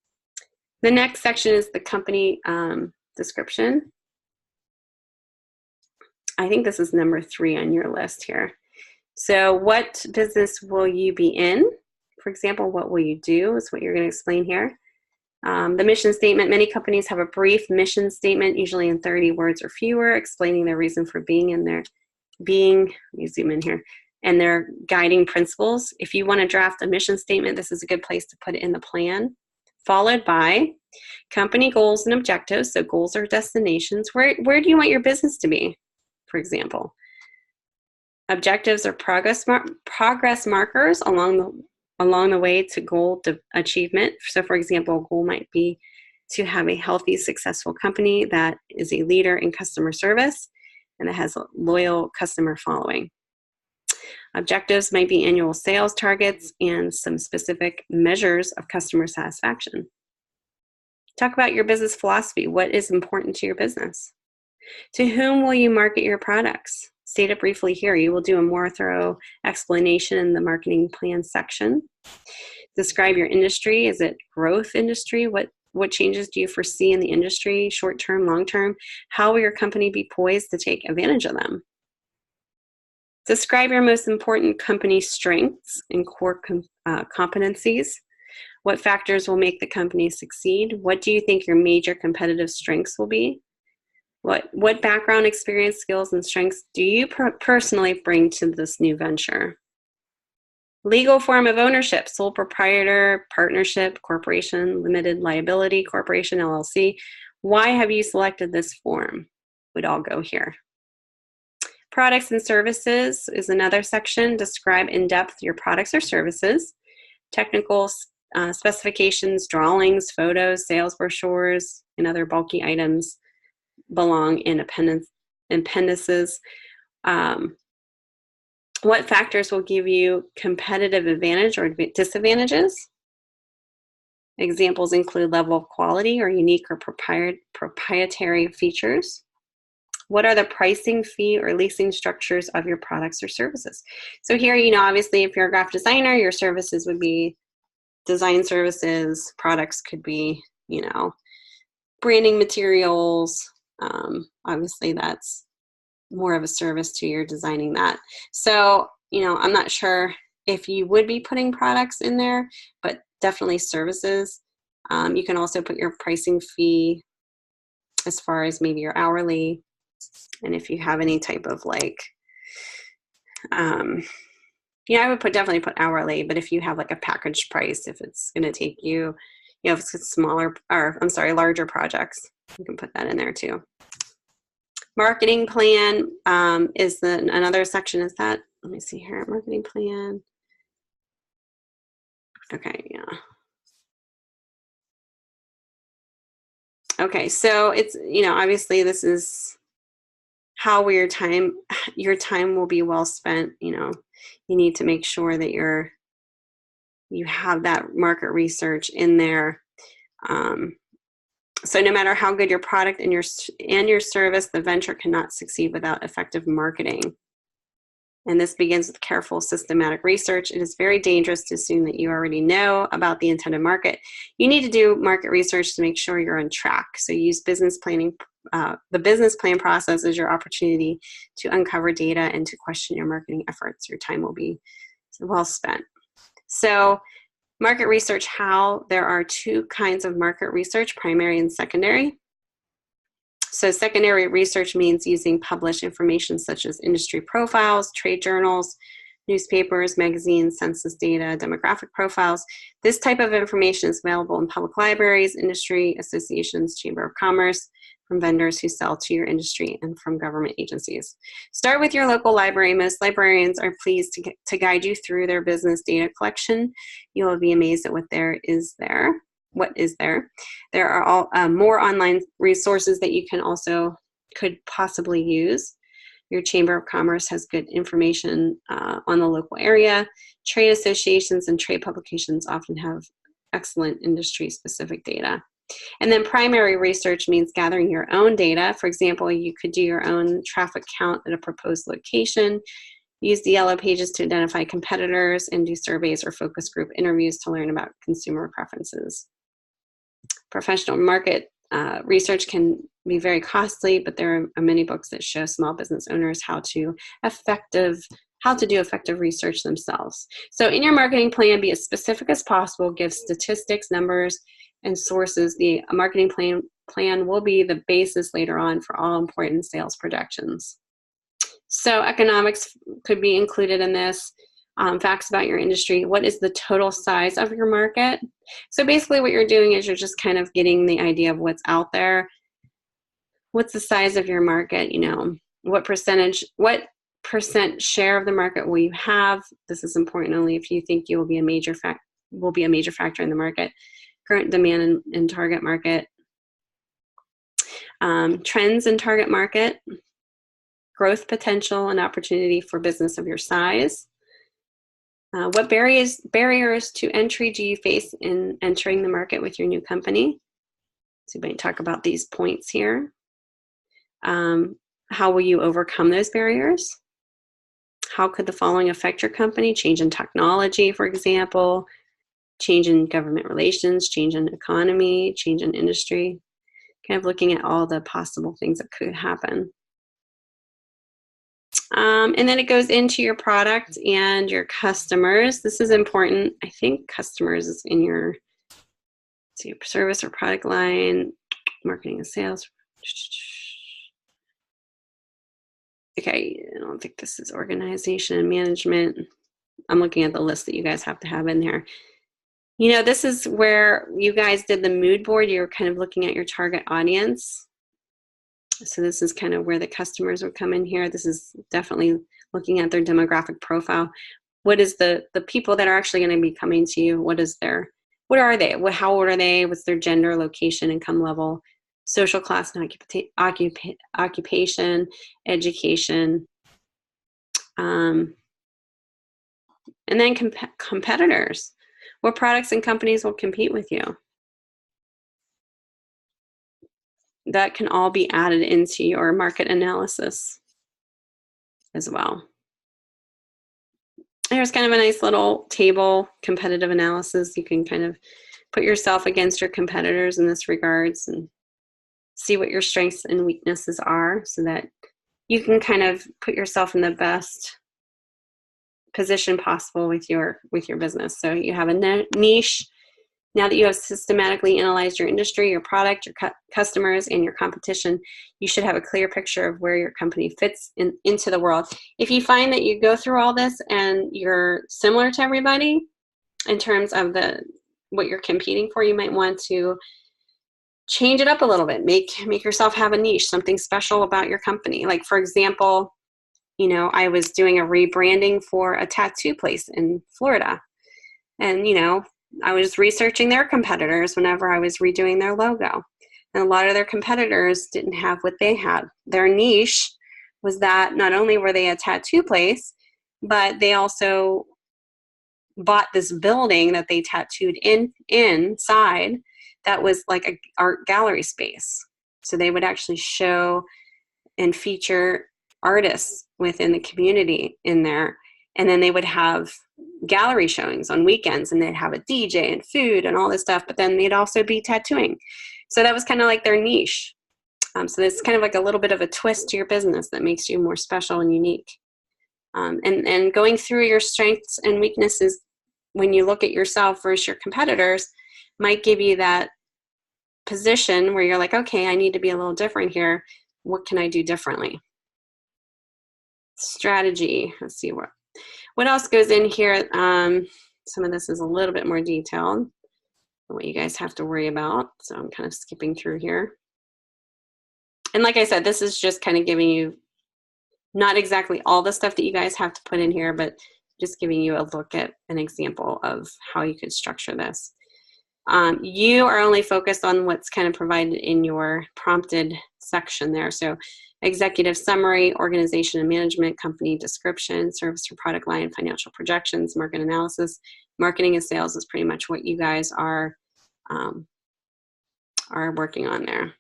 The next section is the company description. I think this is number 3 on your list here. So what business will you be in? For example, what will you do is what you're going to explain here. The mission statement, many companies have a brief mission statement, usually in 30 words or fewer, explaining their reason for being in there. Let me zoom in here, and their guiding principles. If you want to draft a mission statement, this is a good place to put it in the plan, followed by company goals and objectives. So goals are destinations. Where do you want your business to be, for example? Objectives are progress markers along the way to goal achievement. So for example, a goal might be to have a healthy, successful company that is a leader in customer service and that has a loyal customer following. Objectives might be annual sales targets and some specific measures of customer satisfaction. Talk about your business philosophy. What is important to your business? To whom will you market your products? State it briefly here. You will do a more thorough explanation in the marketing plan section. Describe your industry. Is it growth industry? What changes do you foresee in the industry, short term, long term? How will your company be poised to take advantage of them? Describe your most important company strengths and core competencies. What factors will make the company succeed? What do you think your major competitive strengths will be? What background, experience, skills, and strengths do you personally bring to this new venture? Legal form of ownership, sole proprietor, partnership, corporation, limited liability, corporation, LLC. Why have you selected this form? Would all go here. Products and services is another section. Describe in depth your products or services. Technical specifications, drawings, photos, sales brochures, and other bulky items belong in appendices. What factors will give you competitive advantage or disadvantages? Examples include level of quality or unique or proprietary features. What are the pricing, fee, or leasing structures of your products or services? So here, obviously, if you're a graphic designer, your services would be design services. Products could be, branding materials. Obviously, that's more of a service to your designing that. So, I'm not sure if you would be putting products in there, but definitely services. You can also put your pricing fee as far as maybe your hourly. And if you have any type of I would definitely put hourly, but if you have like a package price, if it's going to take you, if it's larger projects, you can put that in there too. Marketing plan is another section. Is that, let me see here, marketing plan. Okay, yeah. Okay, so it's, obviously this is how your time will be well spent. You need to make sure that you have that market research in there. So no matter how good your product and your service, the venture cannot succeed without effective marketing. And this begins with careful, systematic research. It is very dangerous to assume that you already know about the intended market. You need to do market research to make sure you're on track. So use business planning. The business plan process is your opportunity to uncover data and to question your marketing efforts. Your time will be well spent. So market research, how there are 2 kinds of market research, primary and secondary. So secondary research means using published information such as industry profiles, trade journals, newspapers, magazines, census data, demographic profiles. This type of information is available in public libraries, industry associations, chamber of commerce, from vendors who sell to your industry, and from government agencies. Start with your local library. Most librarians are pleased to guide you through their business data collection. You will be amazed at what is there. There are all more online resources that you could possibly use. Your Chamber of Commerce has good information on the local area. Trade associations and trade publications often have excellent industry-specific data. And then primary research means gathering your own data. For example, you could do your own traffic count at a proposed location, use the yellow pages to identify competitors, and do surveys or focus group interviews to learn about consumer preferences. Professional market research can be very costly, but there are many books that show small business owners how to do effective research themselves. So in your marketing plan, be as specific as possible, give statistics, numbers, and sources. The marketing plan will be the basis later on for all important sales projections. So economics could be included in this. Facts about your industry. What is the total size of your market? So basically what you're doing is you're just kind of getting the idea of what's out there. What's the size of your market? You know, what percent share of the market will you have? This is important only if you think you will be a major factor in the market. Current demand in target market. Trends in target market. Growth potential and opportunity for business of your size. What barriers to entry do you face in entering the market with your new company? So we might talk about these points here. How will you overcome those barriers? How could the following affect your company? Change in technology, for example, change in government relations, change in economy, change in industry. Kind of looking at all the possible things that could happen. And then it goes into your product and your customers. This is important. I think customers is in your service or product line, marketing and sales. Okay, I don't think this is organization and management. I'm looking at the list that you guys have to have in there. You know, this is where you guys did the mood board. You're kind of looking at your target audience. So this is kind of where the customers would come in here. This is definitely looking at their demographic profile. What is the people that are actually going to be coming to you? What are they? How old are they? What's their gender, location, income level, social class and occupation, education. And then competitors. What products and companies will compete with you? That can all be added into your market analysis as well. Here's kind of a nice little table, competitive analysis. You can kind of put yourself against your competitors in this regards and see what your strengths and weaknesses are so that you can kind of put yourself in the best position possible with your business. So you have a niche. Now that you have systematically analyzed your industry, your product, your customers, and your competition, you should have a clear picture of where your company fits into the world. If you find that you go through all this and you're similar to everybody in terms of what you're competing for, you might want to change it up a little bit. Make yourself have a niche, something special about your company. Like, for example, you know, I was doing a rebranding for a tattoo place in Florida. And, you know, I was researching their competitors whenever I was redoing their logo. And a lot of their competitors didn't have what they had. Their niche was that not only were they a tattoo place, but they also bought this building that they tattooed inside that was like an art gallery space. So they would actually show and feature artists within the community in there. And then they would have gallery showings on weekends, and they'd have a DJ and food and all this stuff, but then they'd also be tattooing. So that was kind of like their niche. So it's kind of like a little bit of a twist to your business that makes you more special and unique. And going through your strengths and weaknesses when you look at yourself versus your competitors might give you that position where you're like, okay, I need to be a little different here. What can I do differently? Strategy. Let's see what else goes in here. Some of this is a little bit more detailed than what you guys have to worry about. So I'm kind of skipping through here. And like I said, this is just kind of giving you not exactly all the stuff that you guys have to put in here, but just giving you a look at an example of how you could structure this. You are only focused on what's kind of provided in your prompted section there. So executive summary, organization and management, company description, service or product line, financial projections, market analysis, marketing and sales is pretty much what you guys are are working on there.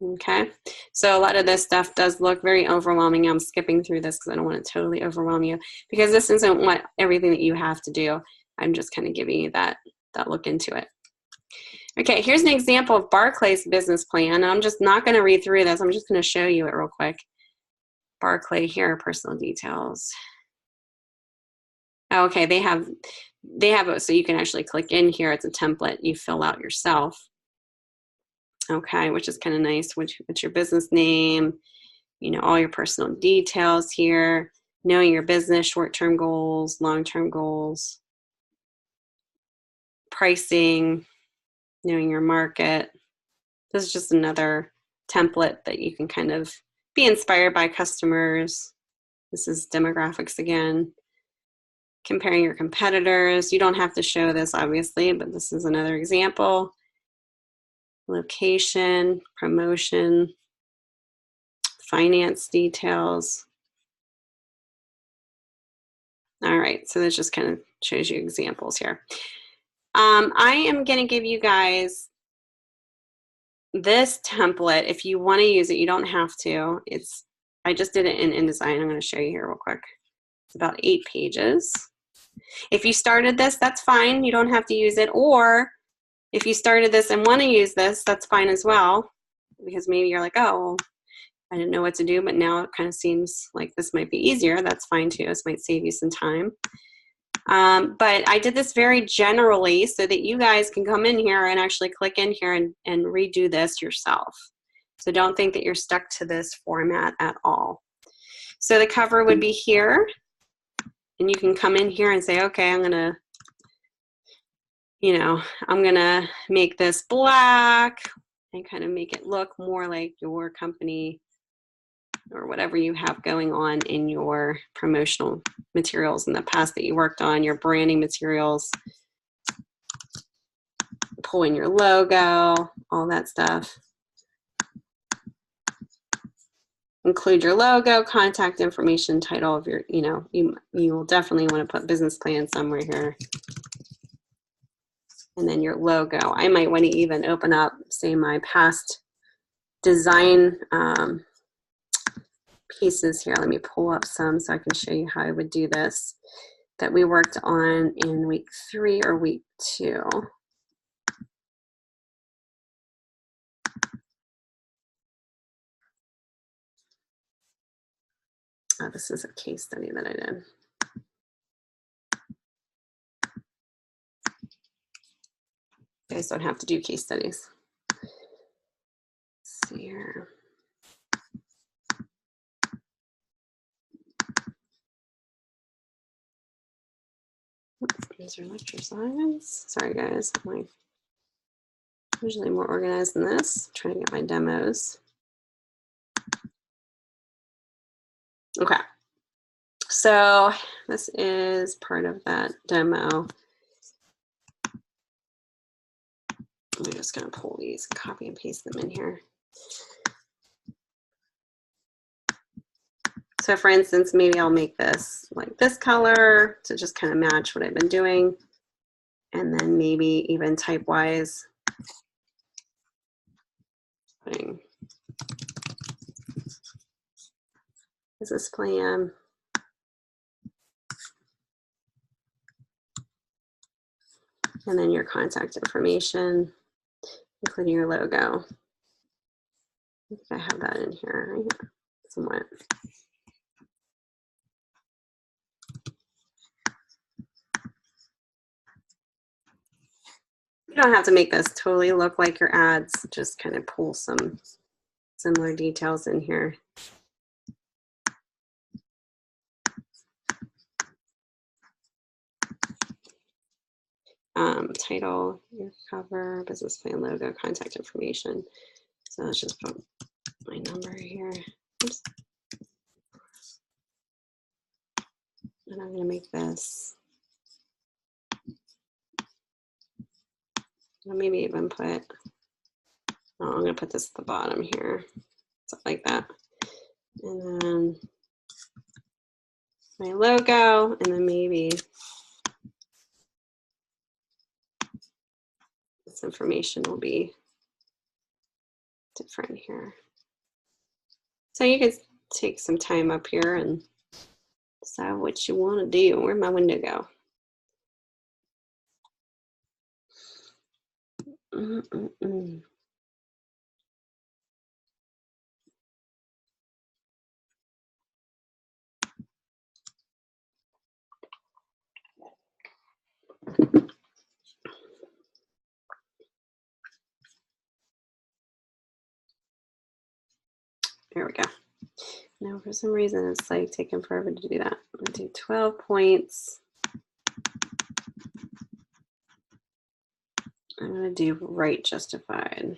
Okay, so a lot of this stuff does look very overwhelming. I'm skipping through this because I don't want to totally overwhelm you, because this isn't what everything that you have to do. I'm just kind of giving you that look into it. Okay, here's an example of Barclay's business plan. I'm just not going to read through this. I'm just going to show you it real quick. Barclay, here are personal details. Okay, they have it so you can actually click in here. It's a template you fill out yourself. Okay, which is kind of nice. What's your business name? You know, all your personal details here. Knowing your business, short-term goals, long-term goals, pricing, knowing your market. This is just another template that you can kind of be inspired by customers. This is demographics again. Comparing your competitors. You don't have to show this, obviously, but this is another example. Location, promotion, finance details. All right, so this just kind of shows you examples here. I am going to give you guys this template. If you want to use it, you don't have to. I just did it in InDesign. I'm going to show you here real quick. It's about 8 pages. If you started this, that's fine. You don't have to use it. Or if you started this and want to use this, that's fine as well. Because maybe you're like, oh, well, I didn't know what to do, but now it kind of seems like this might be easier. That's fine too. This might save you some time. But I did this very generally so that you guys can come in here and actually click in here and redo this yourself. So don't think that you're stuck to this format at all. So the cover would be here. And you can come in here and say, okay, I'm gonna make this black and kind of make it look more like your company or whatever you have going on in your promotional materials in the past that you worked on, your branding materials, pull in your logo, all that stuff. Include your logo, contact information, title of your, you will definitely want to put business plan somewhere here. And then your logo. I might want to even open up, say, my past design pieces here. Let me pull up some so I can show you how I would do this that we worked on in week 3 or week 2. Oh, this is a case study that I did. You guys don't have to do case studies. Let's see here. These are lecture slides. Sorry guys, I'm usually more organized than this. I'm trying to get my demos. Okay, so this is part of that demo. I'm just going to pull these, copy and paste them in here. So for instance, maybe I'll make this like this color to just kind of match what I've been doing. And then maybe even type-wise, putting business plan. And then your contact information, including your logo. I think I have that in here somewhat. You don't have to make this totally look like your ads, just kind of pull some similar details in here. Title, your cover, business plan, logo, contact information. So let's just put my number here. Oops. And I'm going to make this. I'll maybe even put, I'm going to put this at the bottom here. Something like that. And then my logo, and then maybe this information will be different here. So you can take some time up here and decide what you want to do. Where'd my window go? There we go. Now, for some reason, it's like taking forever to do that. I'm going to do 12 points. I'm going to do right justified.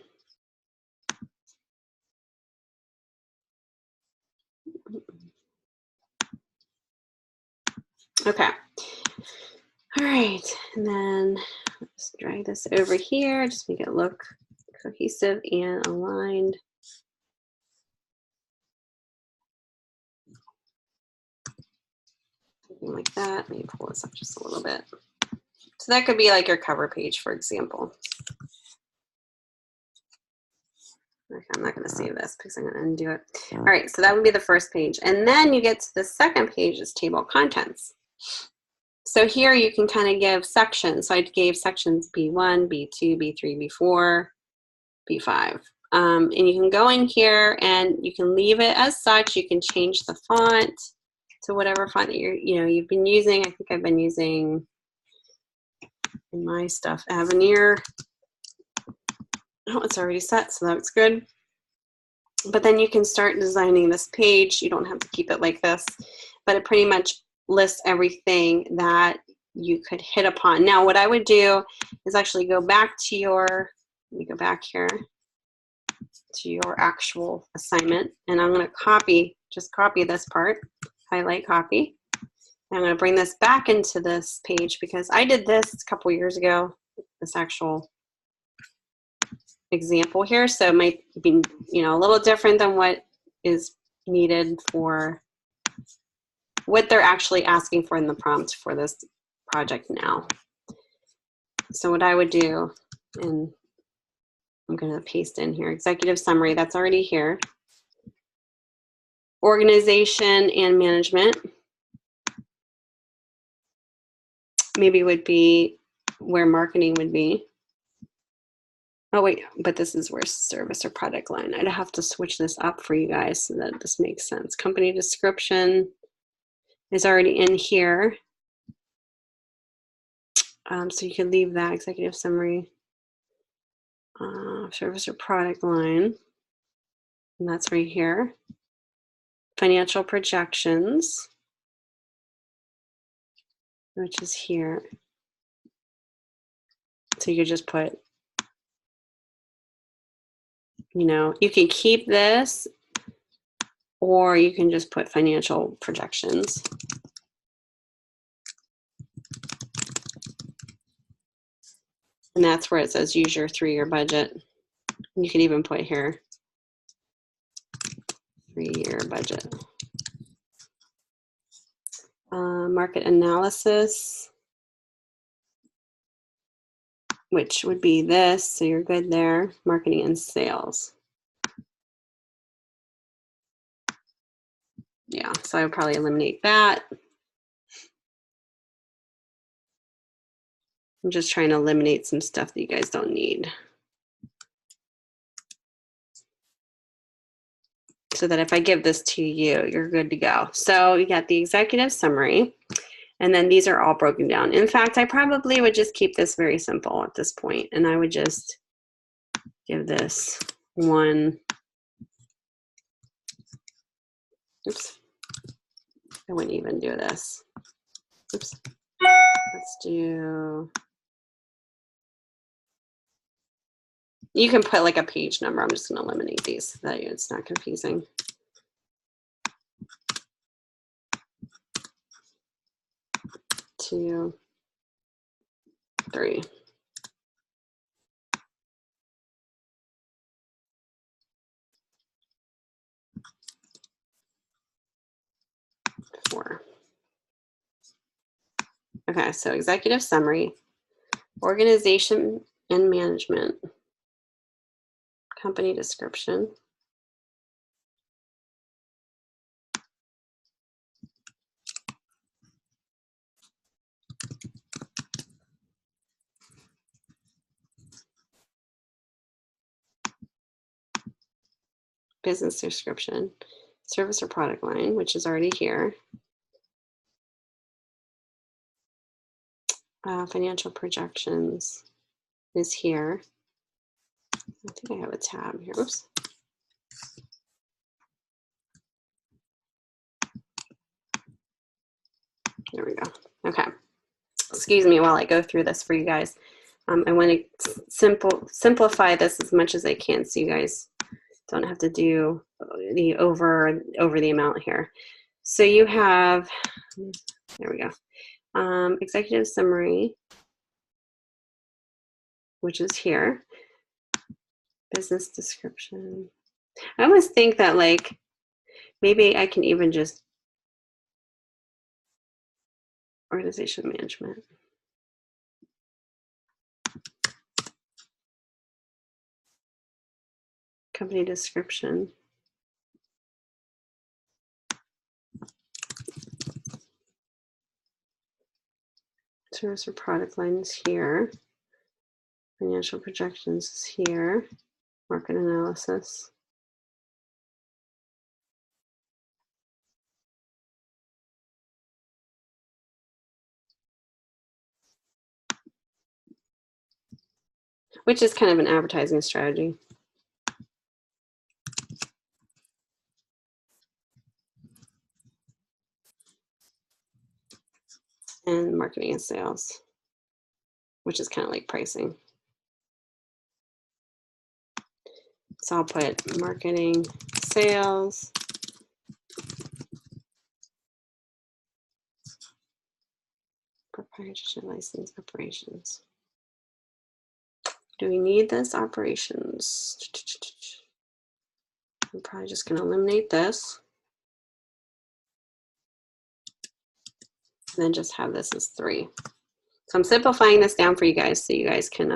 Okay. All right. And then let's drag this over here. Just make it look cohesive and aligned. Something like that. Maybe pull this up just a little bit. So that could be like your cover page, for example. Okay, I'm not going to save this because I'm going to undo it. All right, so that would be the first page. And then you get to the second page is table of contents. So here you can kind of give sections. So I gave sections B1, B2, B3, B4, B5. And you can go in here and you can leave it as such. You can change the font to whatever font that you've been using. I think I've been using in my stuff Avenir. Oh, it's already set, so that's good. But then you can start designing this page. You don't have to keep it like this, but it pretty much lists everything that you could hit upon. Now, what I would do is actually go back to your, let me go back here to your actual assignment, and I'm going to just copy this part, highlight, copy. And I'm going to bring this back into this page because I did this a couple years ago, this actual example here, so it might be a little different than what is needed for what they're actually asking for in the prompt for this project now. So what I would do, and I'm going to paste in here, executive summary, that's already here. Organization and management maybe would be where marketing would be. Oh wait, but this is where service or product line. I'd have to switch this up for you guys so that this makes sense. Company description is already in here. So you can leave that executive summary, service or product line, and that's right here. Financial projections, which is here. So you could just put, you can keep this, or you can just put financial projections. And that's where it says use your 3-year budget. You can even put here 3-year budget. Market analysis, which would be this, so you're good there. Marketing and sales. Yeah, so I would probably eliminate that. I'm just trying to eliminate some stuff that you guys don't need, so that if I give this to you, you're good to go. So you got the executive summary, and then these are all broken down. In fact, I probably would just keep this very simple at this point, and I would just give this one. Oops. I wouldn't even do this. Oops. Let's do, you can put like a page number. I'm just going to eliminate these so that it's not confusing. Two, three. Four. Okay, so executive summary, organization and management. company description. Business description, service or product line, which is already here. Financial projections is here. I think I have a tab here. Oops. There we go. Okay. Excuse me while I go through this for you guys. I want to simplify this as much as I can so you guys don't have to do the over the amount here. So you have, there we go, executive summary, which is here. Business description. I always think that like maybe I can even just organization management. Company description. Service or product line is here. Financial projections is here. Market analysis. Which is kind of an advertising strategy. And marketing and sales, which is kind of like pricing. So I'll put marketing, sales, proprietary license, operations. Do we need this? Operations. I'm probably just going to eliminate this. And then just have this as 3. So I'm simplifying this down for you guys so you guys can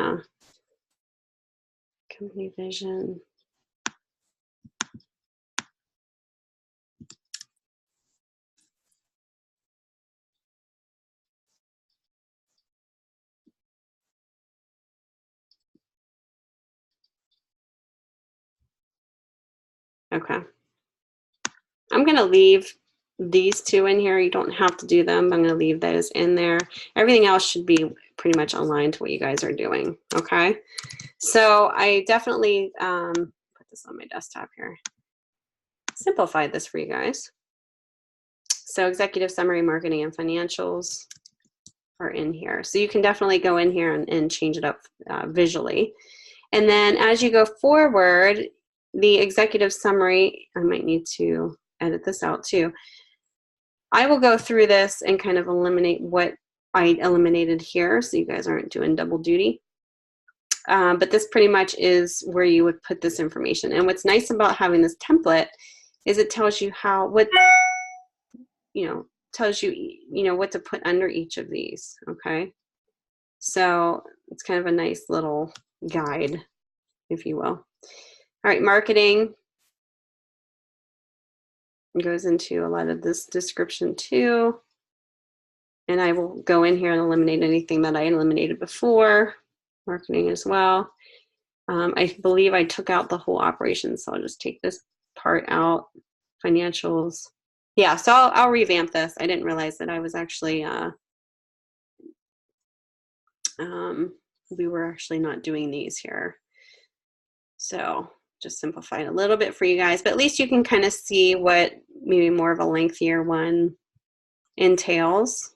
company vision. Okay. I'm going to leave these 2 in here. You don't have to do them. I'm going to leave those in there. Everything else should be pretty much aligned to what you guys are doing. Okay. So I definitely put this on my desktop here. Simplified this for you guys. So executive summary, marketing, and financials are in here. So you can definitely go in here and change it up visually. And then as you go forward, the executive summary, I might need to edit this out too. I will go through this and kind of eliminate what I eliminated here so you guys aren't doing double duty. But this pretty much is where you would put this information. And what's nice about having this template is it tells you tells you, what to put under each of these, okay? So it's kind of a nice little guide, if you will. All right, marketing goes into a lot of this description too. And I will go in here and eliminate anything that I eliminated before. Marketing as well. I believe I took out the whole operation, so I'll just take this part out. Financials. Yeah, so I'll revamp this. I didn't realize that I was actually, we were actually not doing these here. So just simplify it a little bit for you guys, but at least you can kind of see what maybe more of a lengthier one entails.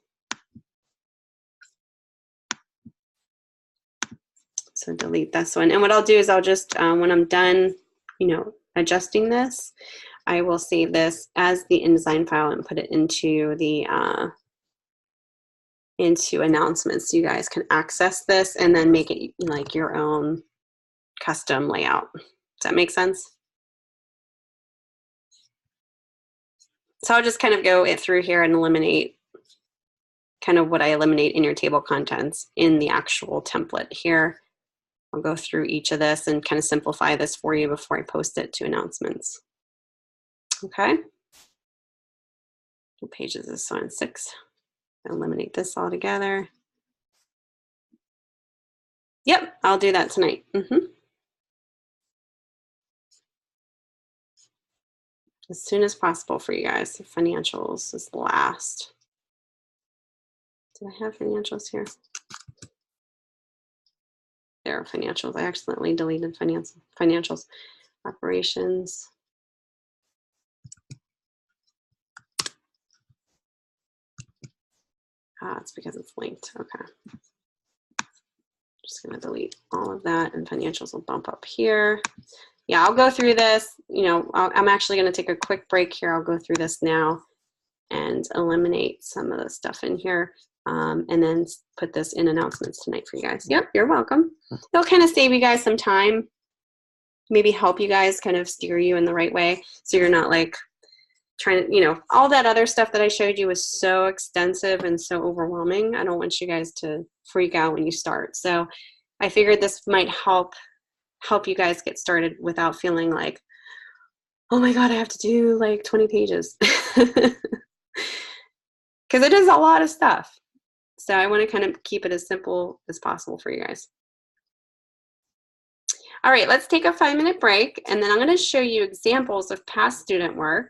So delete this one. And what I'll do is I'll just, when I'm done, adjusting this, I will save this as the InDesign file and put it into the, into announcements so you guys can access this and then make it like your own custom layout. Does that make sense? So I'll just kind of go through here and eliminate kind of what I eliminate in your table contents in the actual template here. I'll go through each of this and kind of simplify this for you before I post it to announcements. Okay. What page is this on? 6. Eliminate this all together. Yep, I'll do that tonight. As soon as possible for you guys. The financials is last. Do I have financials here? There are financials. I accidentally deleted financials. Operations. It's because it's linked. Okay. Just going to delete all of that, and financials will bump up here. Yeah, I'll go through this. You know, I'm actually going to take a quick break here. I'll go through this now and eliminate some of the stuff in here, and then put this in announcements tonight for you guys. Yep, you're welcome. It'll kind of save you guys some time, maybe help you guys kind of steer you in the right way, so you're not like trying to, you know, all that other stuff that I showed you was so extensive and so overwhelming. I don't want you guys to freak out when you start. So I figured this might help you guys get started without feeling like, oh my God, I have to do like 20 pages. Because it is a lot of stuff. So I want to kind of keep it as simple as possible for you guys. All right, let's take a 5-minute break, and then I'm going to show you examples of past student work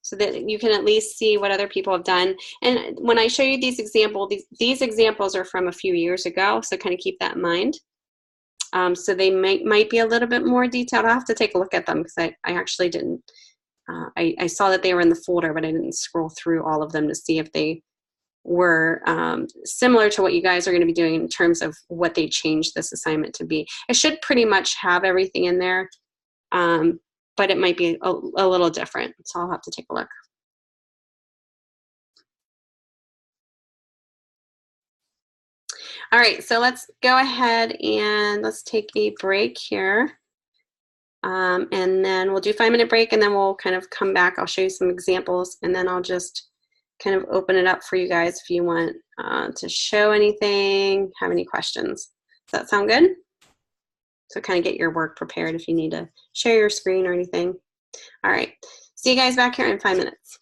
so that you can at least see what other people have done. And when I show you these examples, these examples are from a few years ago, so kind of keep that in mind. So they might be a little bit more detailed. I'll have to take a look at them because I actually didn't. I saw that they were in the folder, but I didn't scroll through all of them to see if they were similar to what you guys are going to be doing in terms of what they changed this assignment to be. It should pretty much have everything in there, but it might be a little different. So I'll have to take a look. All right, so let's go ahead and let's take a break here. And then we'll do a 5-minute break, and then we'll kind of come back. I'll show you some examples, and then I'll just kind of open it up for you guys if you want to show anything, have any questions. Does that sound good? So kind of get your work prepared if you need to share your screen or anything. All right, see you guys back here in 5 minutes.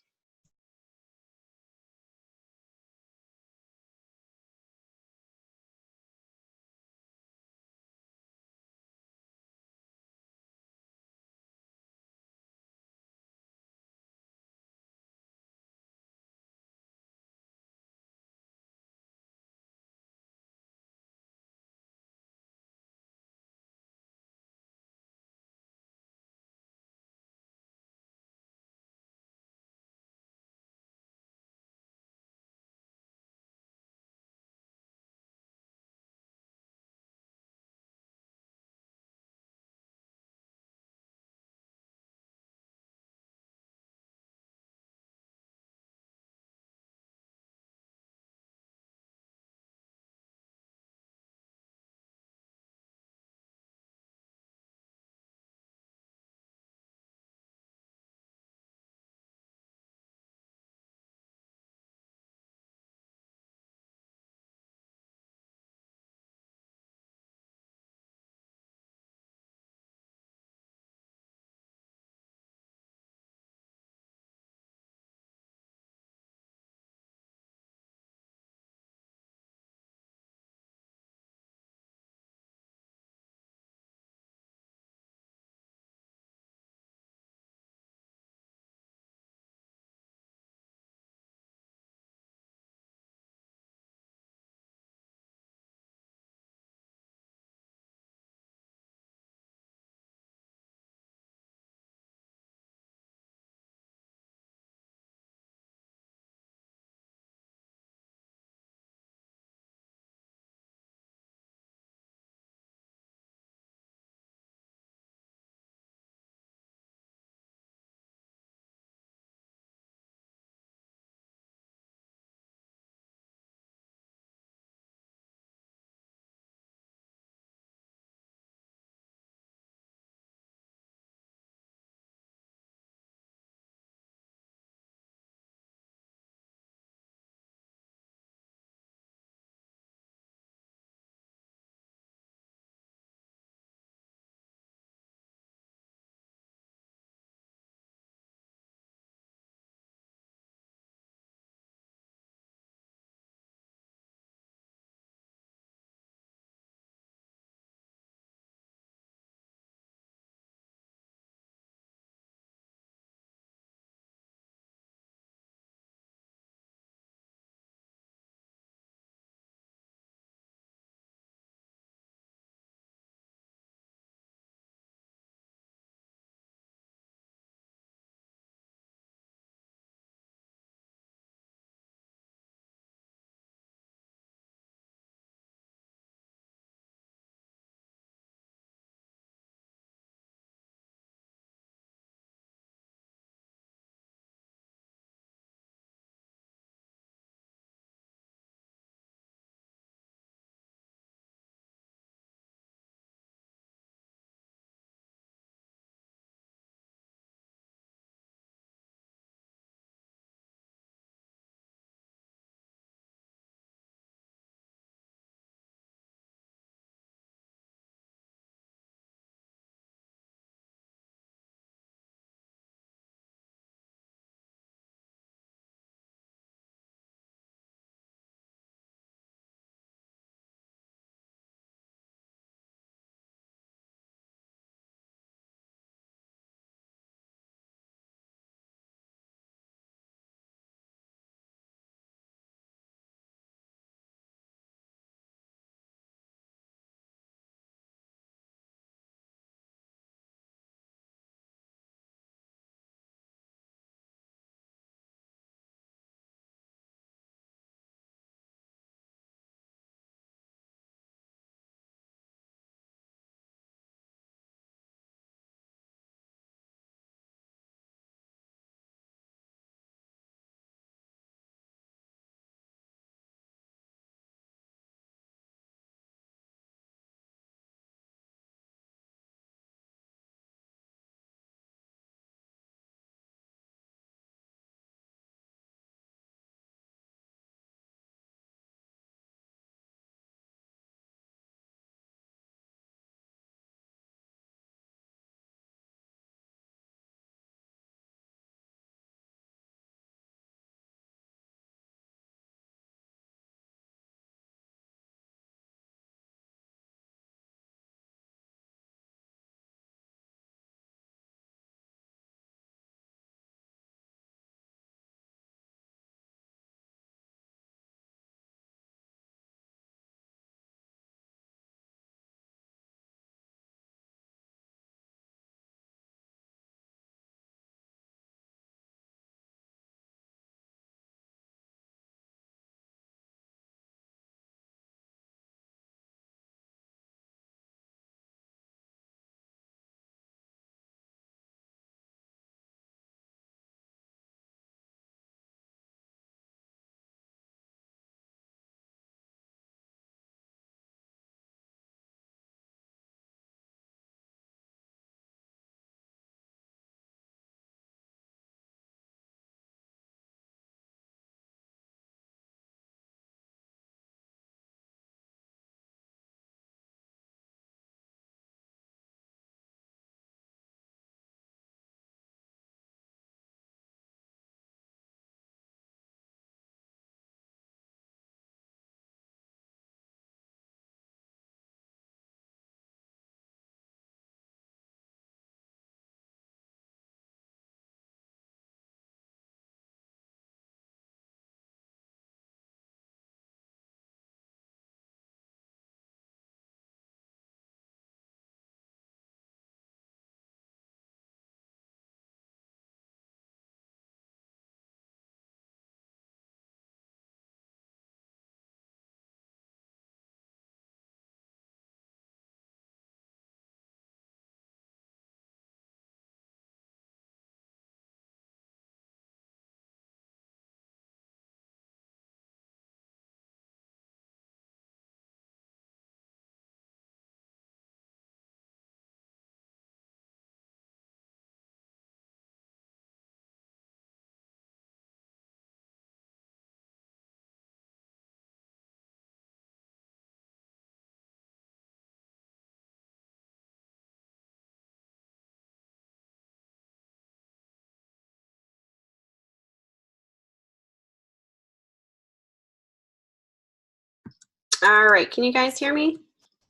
All right, can you guys hear me?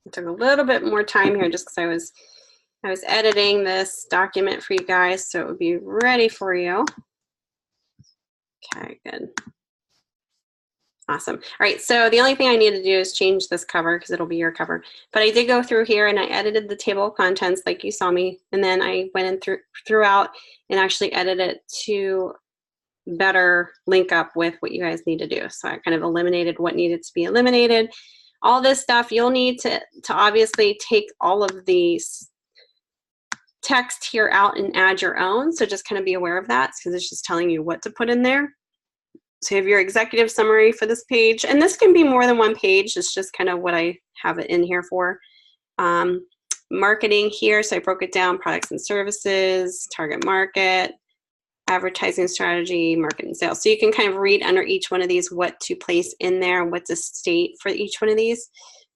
It took a little bit more time here just because I was editing this document for you guys so it would be ready for you. Okay, good. Awesome. All right, so the only thing I need to do is change this cover because it'll be your cover. But I did go through here and I edited the table of contents like you saw me, and then I went in throughout and actually edited it to better link up with what you guys need to do. So I kind of eliminated what needed to be eliminated. All this stuff you'll need to obviously take all of these text here out and add your own. So just kind of be aware of that because it's just telling you what to put in there. So you have your executive summary for this page, and this can be more than one page. It's just kind of what I have it in here for. Marketing here, so I broke it down, products and services, target market, advertising strategy, market and sales. So you can kind of read under each one of these what to place in there, what to state for each one of these.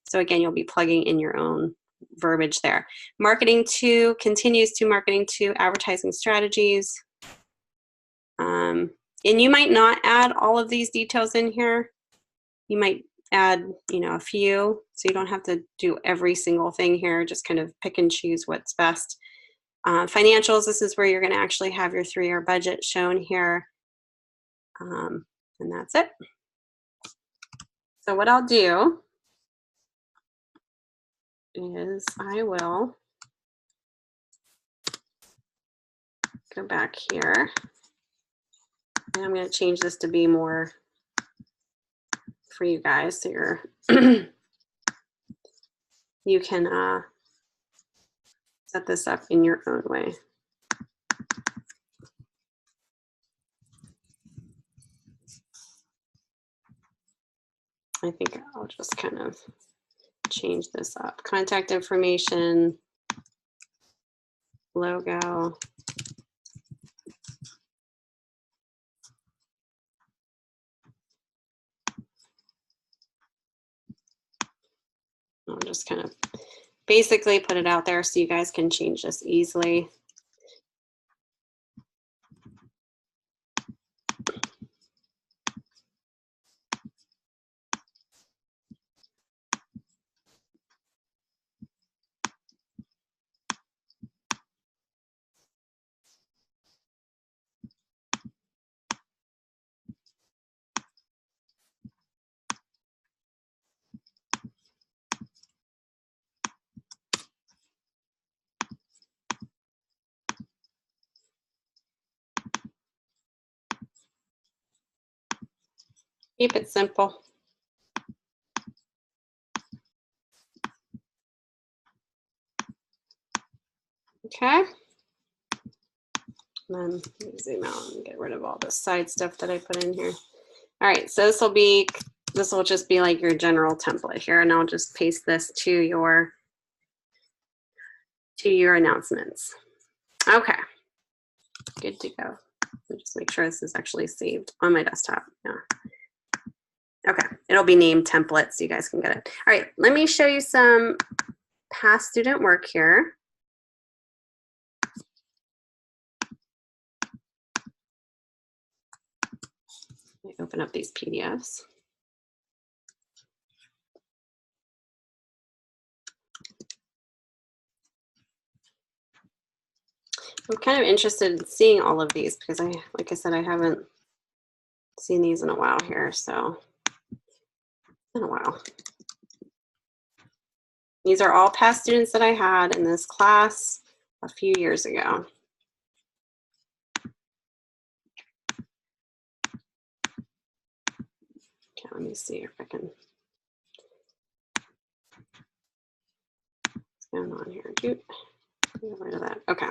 So again, you'll be plugging in your own verbiage there. Marketing to continues to marketing to advertising strategies. And you might not add all of these details in here. You might add, a few, so you don't have to do every single thing here. Just kind of pick and choose what's best. Financials, this is where you're going to actually have your 3-year budget shown here. And that's it. So what I'll do is I will go back here. And I'm going to change this to be more for you guys so you can set this up in your own way. I think I'll just kind of change this up. Contact information, logo. I'll just kind of basically put it out there so you guys can change this easily. Keep it simple. Okay. And then zoom out and get rid of all the side stuff that I put in here. All right, so this will just be like your general template here, and I'll just paste this to your announcements. Okay, good to go. Let me just make sure this is actually saved on my desktop. Yeah. Okay, it'll be named template so you guys can get it. All right, let me show you some past student work here. Let me open up these PDFs. I'm kind of interested in seeing all of these because like I said, I haven't seen these in a while here, so in a while. These are all past students that I had in this class a few years ago. Okay, let me see if I can. What's going on here? Get rid of that. Okay.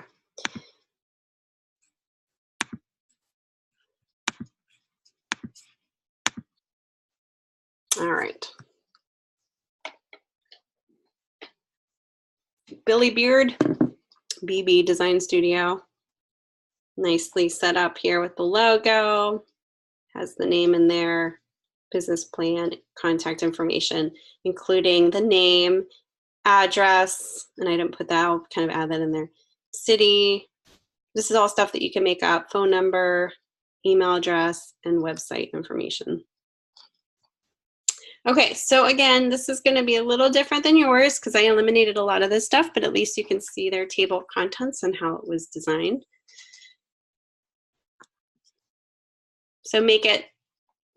All right. Billy Beard, BB Design Studio. Nicely set up here with the logo. Has the name in there, business plan, contact information, including the name, address, and I didn't put that, I'll kind of add that in there. City. This is all stuff that you can make up. Phone number, email address, and website information. Okay, so again, this is going to be a little different than yours because I eliminated a lot of this stuff, but at least you can see their table of contents and how it was designed. So make it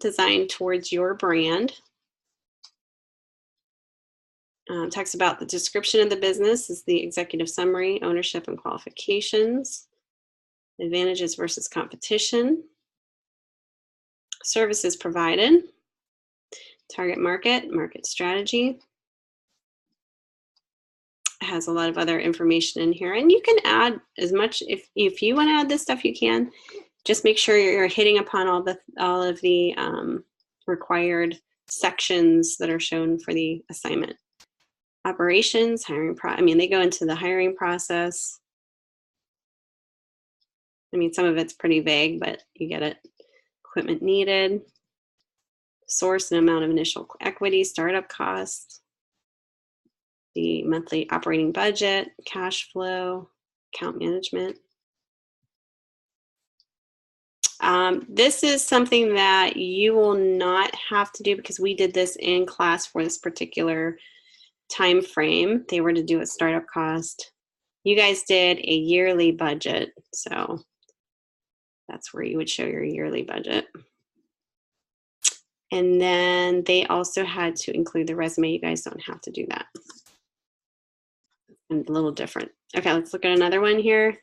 designed towards your brand. Talks about the description of the business is the executive summary, ownership and qualifications, advantages versus competition, services provided, target market, market strategy. It has a lot of other information in here, and you can add as much if you want to add this stuff, you can. Just make sure you're hitting upon all of the required sections that are shown for the assignment. Operations, hiring, I mean, they go into the hiring process. I mean, some of it's pretty vague, but you get it. Equipment needed, source and amount of initial equity, startup costs, the monthly operating budget, cash flow, account management. This is something that you will not have to do because we did this in class for this particular time frame. They were to do a startup cost. You guys did a yearly budget, so that's where you would show your yearly budget. And then they also had to include the resume. You guys don't have to do that. And a little different. Okay, let's look at another one here.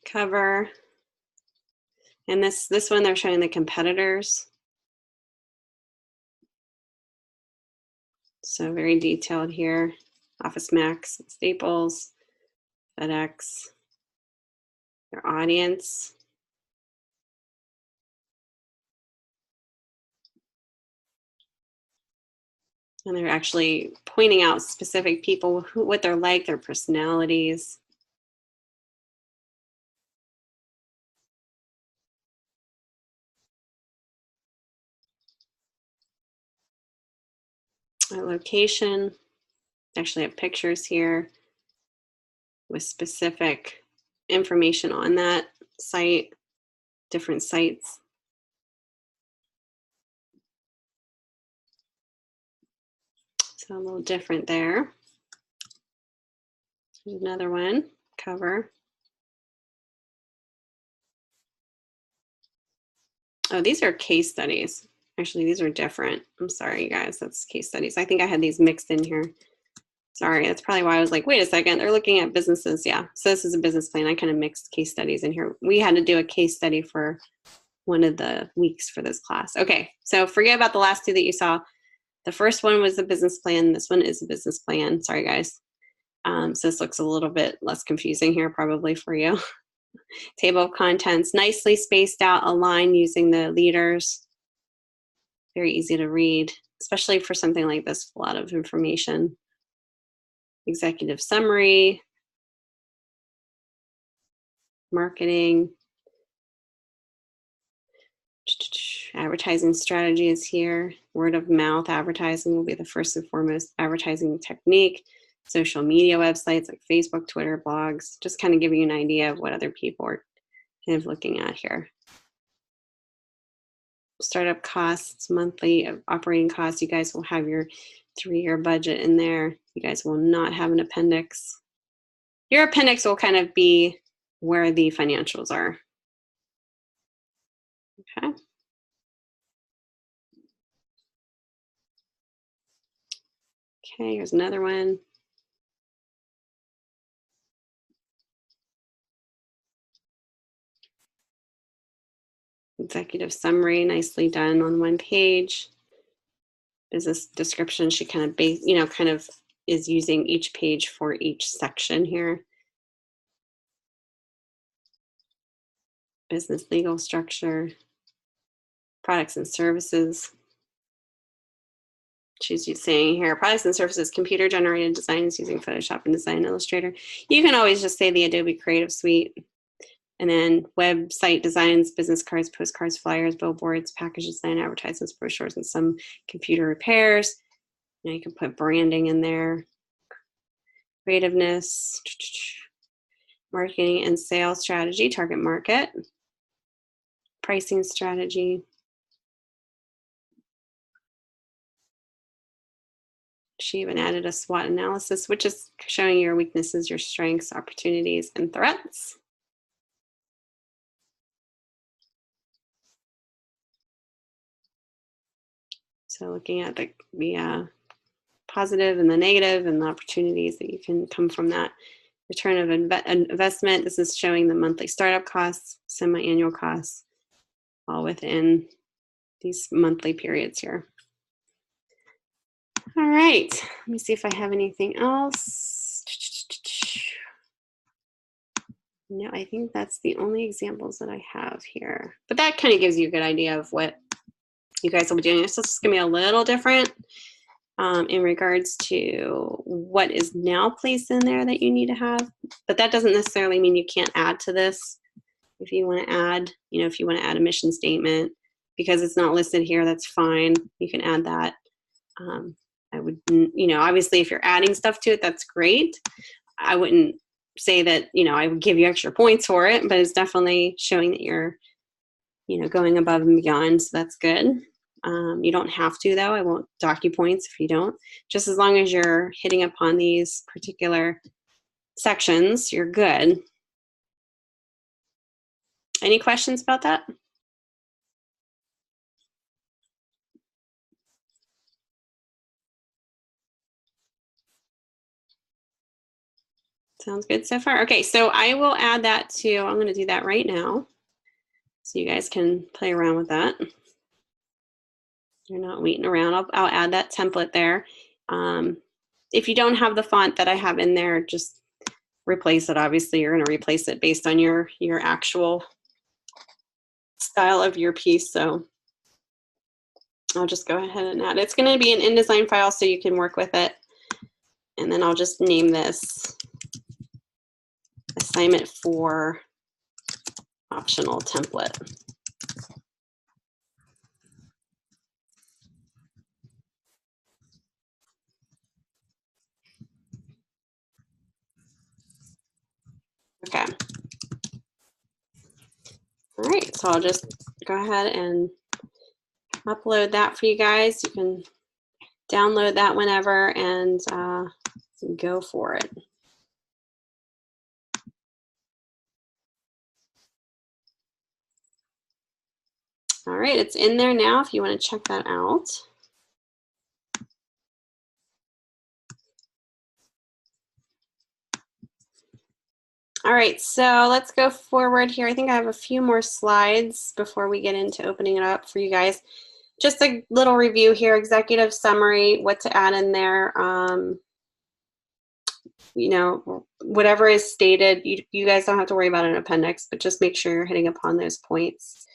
Cover. And this one, they're showing the competitors. So very detailed here. Office Max, Staples, FedEx, their audience. And they're actually pointing out specific people, what they're like, their personalities. Our location. Actually have pictures here with specific information on that site, different sites. So a little different there. There's another one, cover. Oh, these are case studies. Actually, these are different. I'm sorry, you guys, that's case studies. I think I had these mixed in here. Sorry, that's probably why I was like, wait a second, they're looking at businesses. Yeah, so this is a business plan. I kind of mixed case studies in here. We had to do a case study for one of the weeks for this class. Okay, so forget about the last two that you saw. The first one was the business plan. This one is a business plan. Sorry, guys. So this looks a little bit less confusing here probably for you. Table of contents, nicely spaced out, aligned using the leaders. Very easy to read, especially for something like this, a lot of information. Executive summary, marketing, advertising strategy is here. Word of mouth advertising will be the first and foremost advertising technique. Social media websites like Facebook, Twitter, blogs, just kind of giving you an idea of what other people are kind of looking at here. Startup costs, monthly operating costs. You guys will have your 3-year budget in there. You guys will not have an appendix. Your appendix will kind of be where the financials are. Okay. Okay, here's another one. Executive summary, nicely done on one page. Business description, she kind of kind of is using each page for each section here. Business legal structure, products and services. She's saying here, products and services, computer generated designs using Photoshop and Design Illustrator. You can always just say the Adobe Creative Suite. And then website designs, business cards, postcards, flyers, billboards, package design, advertisements, brochures, and some computer repairs. Now you can put branding in there. Creativeness, marketing and sales strategy, target market. pricing strategy. She even added a SWOT analysis, which is showing your weaknesses, your strengths, opportunities, and threats. So looking at the positive and the negative and the opportunities that you can come from that. Return of investment, this is showing the monthly startup costs, semi-annual costs, all within these monthly periods here. All right, let me see if I have anything else. No, I think that's the only examples that I have here. But that kind of gives you a good idea of what you guys will be doing. So this is gonna be a little different in regards to what is now placed in there that you need to have. But that doesn't necessarily mean you can't add to this. If you want to add, if you want to add a mission statement, because it's not listed here, that's fine. You can add that. I would, obviously if you're adding stuff to it, that's great. I wouldn't say that, I would give you extra points for it, but it's definitely showing that you're, going above and beyond. So that's good. You don't have to, though. I won't dock you points if you don't. Just as long as you're hitting upon these particular sections, you're good. Any questions about that? Sounds good so far. Okay, so I will add that to, I'm going to do that right now so you guys can play around with that. You're not waiting around. I'll add that template there. If you don't have the font that I have in there, just replace it. Obviously, you're going to replace it based on your actual style of your piece. So I'll just go ahead and add it. It's going to be an InDesign file so you can work with it. And then I'll just name this assignment 4 optional template. Okay. All right, so I'll just go ahead and upload that for you guys. You can download that whenever and go for it. All right, it's in there now if you want to check that out. All right, so let's go forward here. I think I have a few more slides before we get into opening it up for you guys. Just a little review here, executive summary, what to add in there. Whatever is stated, you guys don't have to worry about an appendix, but just make sure you're hitting upon those points.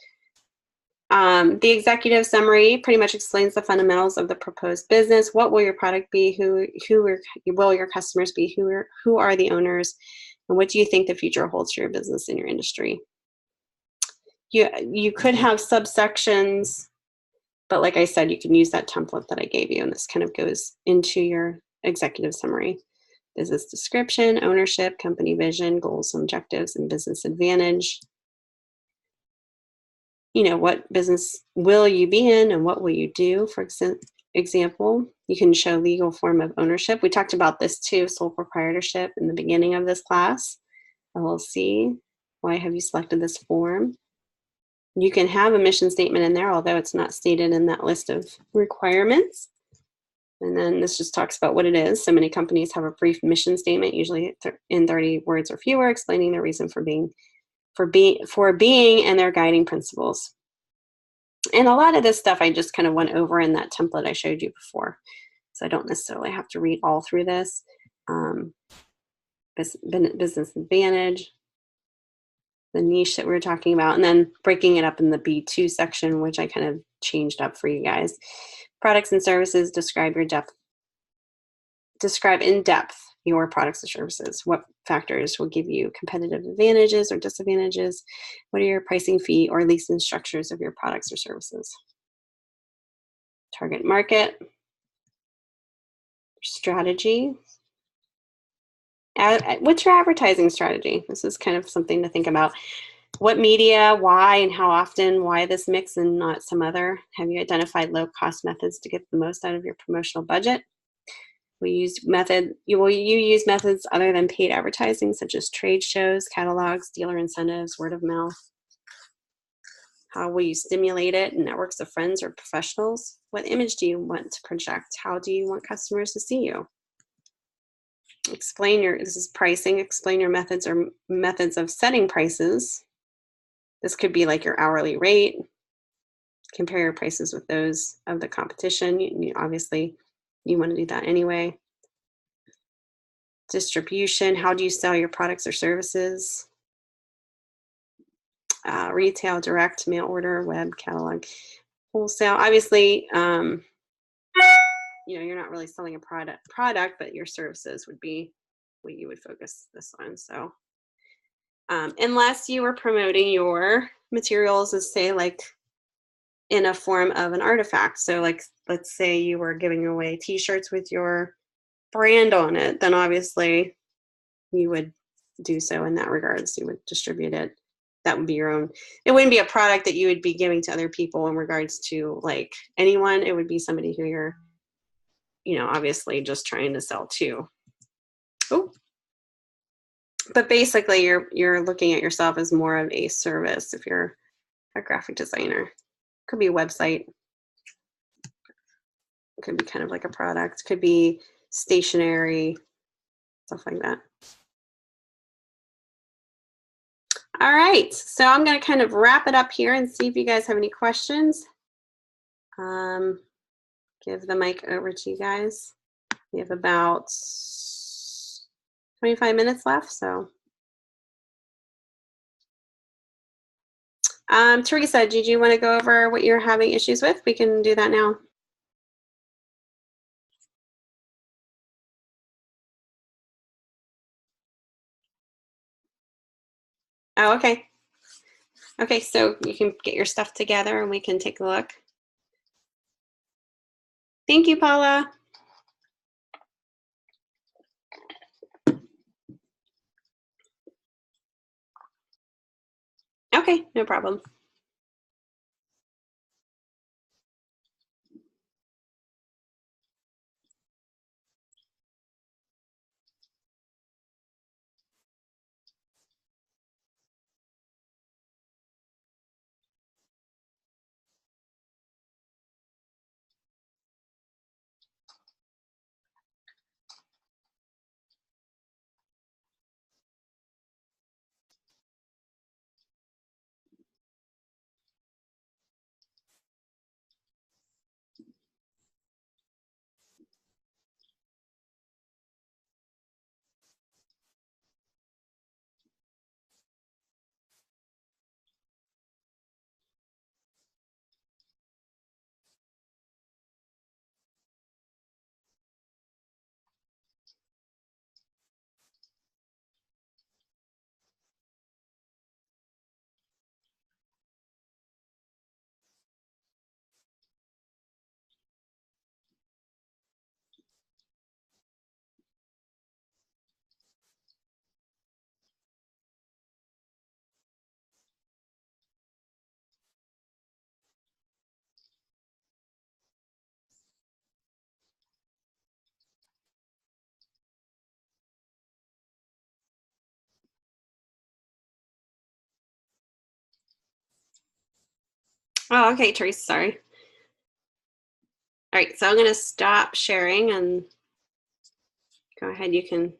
The executive summary pretty much explains the fundamentals of the proposed business. What will your product be? Who will your customers be? Who are the owners? And what do you think the future holds for your business and your industry? You could have subsections, but like I said, you can use that template that I gave you, and this kind of goes into your executive summary. Business description, ownership, company vision, goals, objectives, and business advantage. What business will you be in and what will you do? For example, you can show legal form of ownership. We talked about this too, sole proprietorship in the beginning of this class. LLC, why have you selected this form? You can have a mission statement in there, although it's not stated in that list of requirements. And then this just talks about what it is. So many companies have a brief mission statement, usually in 30 words or fewer, explaining their reason for being and their guiding principles. And a lot of this stuff I just kind of went over in that template I showed you before. So I don't necessarily have to read all through this. Business advantage, the niche that we were talking about, and then breaking it up in the B2 section, which I kind of changed up for you guys. Products and services, describe in depth your products or services. What factors will give you competitive advantages or disadvantages? What are your pricing fee or leasing structures of your products or services? Target market, strategy. What's your advertising strategy? This is kind of something to think about. What media, why, and how often? Why this mix and not some other? Have you identified low-cost methods to get the most out of your promotional budget? Will you use methods other than paid advertising, such as trade shows, catalogs, dealer incentives, word of mouth? How will you stimulate it? Networks of friends or professionals? What image do you want to project? How do you want customers to see you? This is pricing. Explain your methods or methods of setting prices. This could be like your hourly rate. Compare your prices with those of the competition. Obviously, you want to do that anyway. Distribution. How do you sell your products or services? Retail, direct, mail order, web, catalog, wholesale. Obviously, you're not really selling a product, but your services would be what you would focus this on. So unless you were promoting your materials as, say, like in a form of an artifact. So like, let's say you were giving away t-shirts with your brand on it, then obviously you would do so in that regards. You would distribute it. That would be your own. It wouldn't be a product that you would be giving to other people in regards to like anyone. It would be somebody who you're, obviously just trying to sell to. Oh, but basically you're looking at yourself as more of a service if you're a graphic designer. Could be a website. Could be kind of like a product. Could be stationery, stuff like that. All right, so I'm going to kind of wrap it up here and see if you guys have any questions. Give the mic over to you guys. We have about 25 minutes left, so. Teresa, did you want to go over what you're having issues with? We can do that now. Oh, okay. Okay, so you can get your stuff together and we can take a look. Thank you, Paula. Okay, no problem. Oh, okay, Teresa, sorry. All right, so I'm going to stop sharing and go ahead. You can.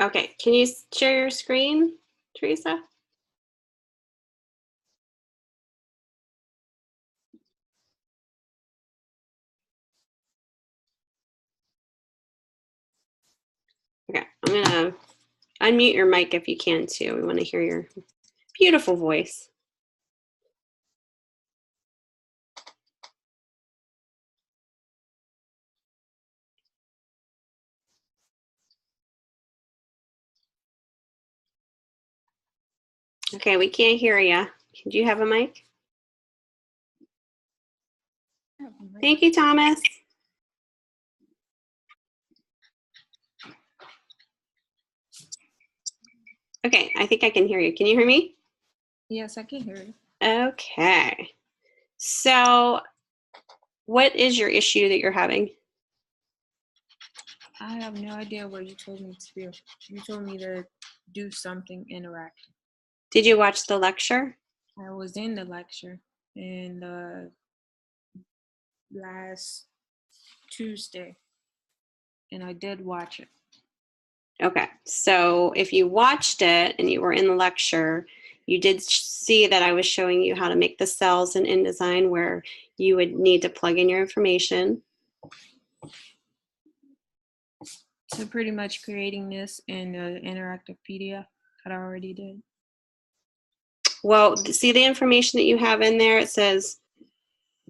Okay, can you share your screen, Teresa? Okay, I'm gonna unmute your mic if you can too. We want to hear your beautiful voice. Okay, we can't hear you. Do you have a mic? Thank you, Thomas. Okay, I think I can hear you. Can you hear me? Yes, I can hear you. Okay. So what is your issue that you're having? I have no idea what you told me to do. You told me to do something interactive. Did you watch the lecture? I was in the lecture and last Tuesday, and I did watch it. Okay, so if you watched it and you were in the lecture, you did see that I was showing you how to make the cells in InDesign where you would need to plug in your information. So pretty much creating this in an interactive PDF that I already did. Well, see the information that you have in there? It says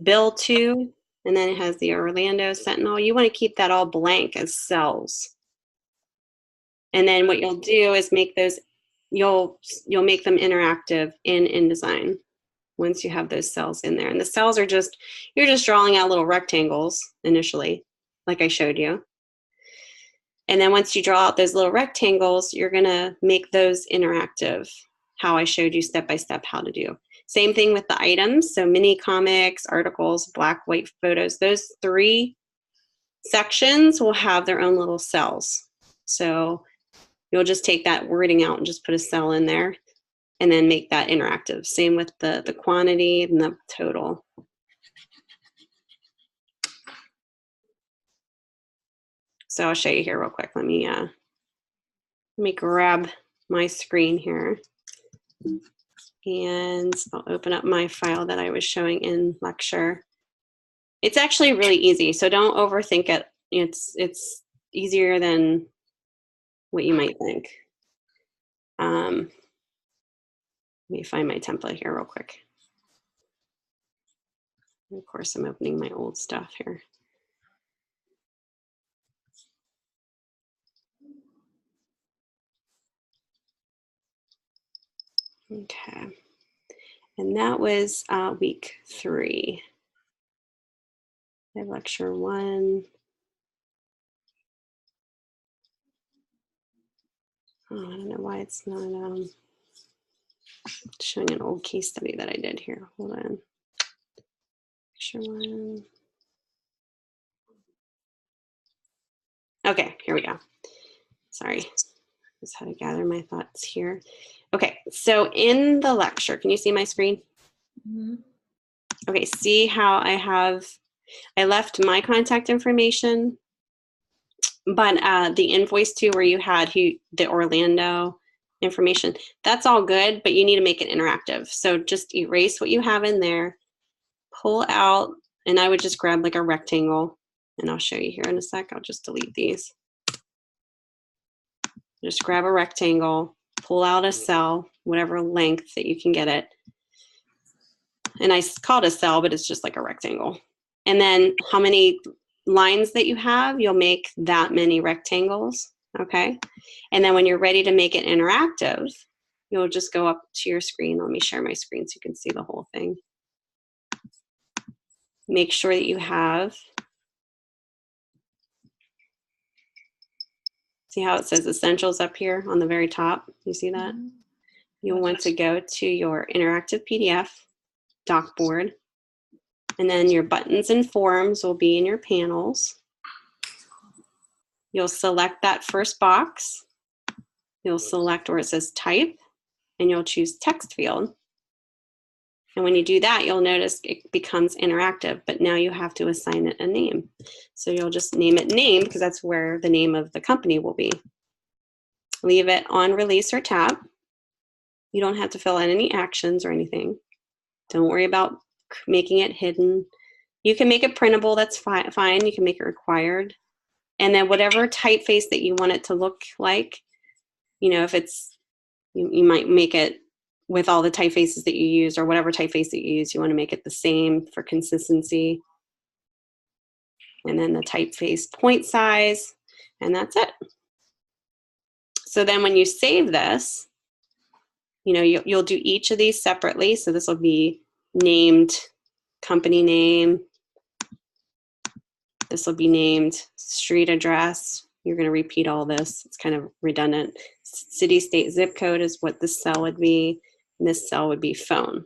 Bill 2, and then it has the Orlando Sentinel. You want to keep that all blank as cells. And then what you'll do is make those, you'll make them interactive in InDesign once you have those cells in there. And the cells are just, you're just drawing out little rectangles initially, like I showed you. And then once you draw out those little rectangles, you're gonna make those interactive, how I showed you step by step how to do. Same thing with the items. So mini comics, articles, black, white photos, those 3 sections will have their own little cells. So you'll just take that wording out and just put a cell in there and then make that interactive. Same with the quantity and the total. So I'll show you here real quick. Let me grab my screen here. And I'll open up my file that I was showing in lecture. It's actually really easy, so don't overthink it. It's easier than what you might think. Let me find my template here real quick. And of course, I'm opening my old stuff here. Okay. And that was week 3. I have lecture 1. Oh, I don't know why it's not showing an old case study that I did here. Hold on. Lecture 1. Okay, here we go. Sorry, just how to gather my thoughts here. Okay, so in the lecture, can you see my screen? Mm-hmm. Okay, see how I left my contact information, but the invoice too, where you had the Orlando information, that's all good, but you need to make it interactive. So just erase what you have in there, pull out, and I would just grab like a rectangle, and I'll show you here in a sec. I'll just delete these. Just grab a rectangle, pull out a cell, whatever length that you can get it. And I call it a cell, but it's just like a rectangle. And then how many lines that you have, you'll make that many rectangles, okay? And then when you're ready to make it interactive, you'll just go up to your screen. Let me share my screen so you can see the whole thing. Make sure that you have, see how it says essentials up here on the very top? You see that? Mm-hmm. You'll want to go to your interactive PDF doc board, and then your buttons and forms will be in your panels. You'll select that first box. You'll select where it says type, and you'll choose text field. And when you do that, you'll notice it becomes interactive, but now you have to assign it a name. So you'll just name it name because that's where the name of the company will be. leave it on release or tap. You don't have to fill in any actions or anything. Don't worry about making it hidden. You can make it printable, that's fine. You can make it required. And then whatever typeface that you want it to look like, if it's, you might make it with all the typefaces that you use, or whatever typeface that you use, you want to make it the same for consistency. And then the typeface point size, and that's it. So then when you save this, you'll do each of these separately. So this will be named company name. This will be named street address. You're going to repeat all this. It's kind of redundant. City, state, zip code is what this cell would be. And this cell would be phone.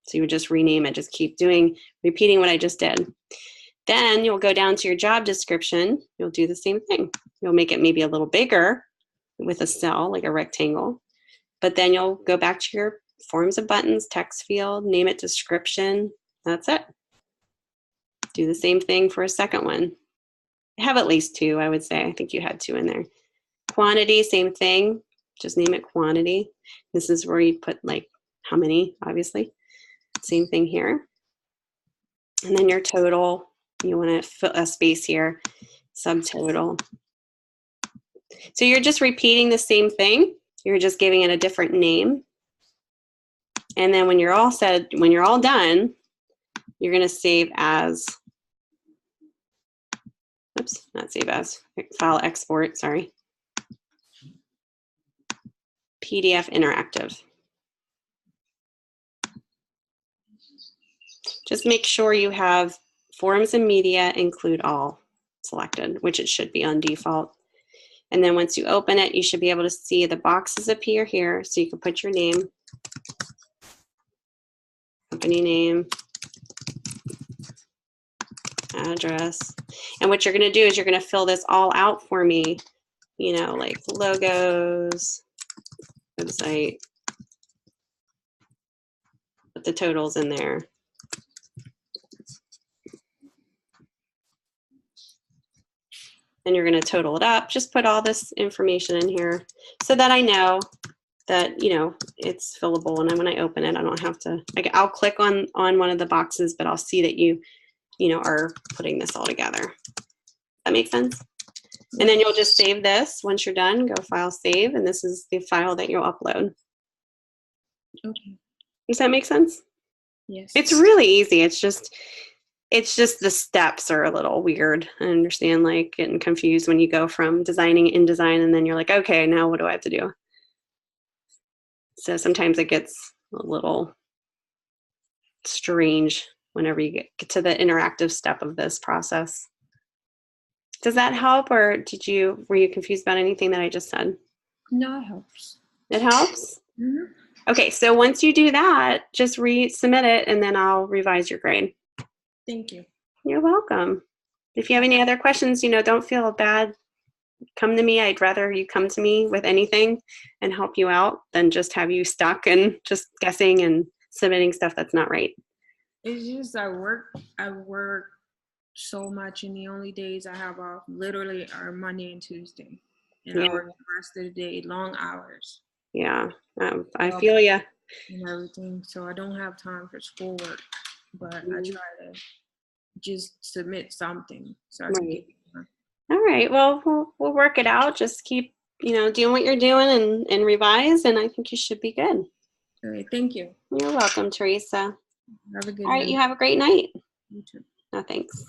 So you would just rename it. Just keep repeating what I just did. Then you'll go down to your job description. You'll do the same thing. You'll make it maybe a little bigger with a cell, like a rectangle. But then you'll go back to your forms of buttons, text field, name it description. That's it. Do the same thing for a second one. Have at least two, I would say. I think you had two in there. Quantity, same thing. Just name it quantity. This is where you put like how many, obviously. Same thing here. And then your total, you want to fill a space here, subtotal. So you're just repeating the same thing. You're just giving it a different name. And then when you're all done, you're going to save as, oops, not save as, file export, sorry. PDF interactive. Just make sure you have forms and media include all selected, which it should be on default. And then once you open it, you should be able to see the boxes appear here. So you can put your name, company name, address. And what you're going to do is you're going to fill this all out for me, like logos, website, put the totals in there. Then you're going to total it up. Just put all this information in here so that I know that, it's fillable. And then when I open it, I don't have to, I'll click on one of the boxes, but I'll see that you are putting this all together. That makes sense? And then you'll just save this. Once you're done, go File, Save, and this is the file that you'll upload. Okay. Does that make sense? Yes. It's really easy. It's just the steps are a little weird. I understand, like, getting confused when you go from designing InDesign and then you're like, okay, now what do I have to do? So sometimes it gets a little strange whenever you get to the interactive step of this process. Does that help, or were you confused about anything that I just said? No, it helps. It helps? Mm-hmm. Okay, so once you do that, just resubmit it and then I'll revise your grade. Thank you. You're welcome. If you have any other questions, don't feel bad. Come to me. I'd rather you come to me with anything and help you out than just have you stuck and just guessing and submitting stuff that's not right. It's just I work so much, and the only days I have off literally are Monday and Tuesday. And I work the rest of the day, long hours. Yeah, I feel ya. And everything. So I don't have time for schoolwork, but I try to just submit something so I can get it done. All right, well, we'll work it out. Just keep, doing what you're doing and revise, and I think you should be good. All right, thank you. You're welcome, Teresa. Have a good night. All right, night. you have a great night. You too. No, thanks.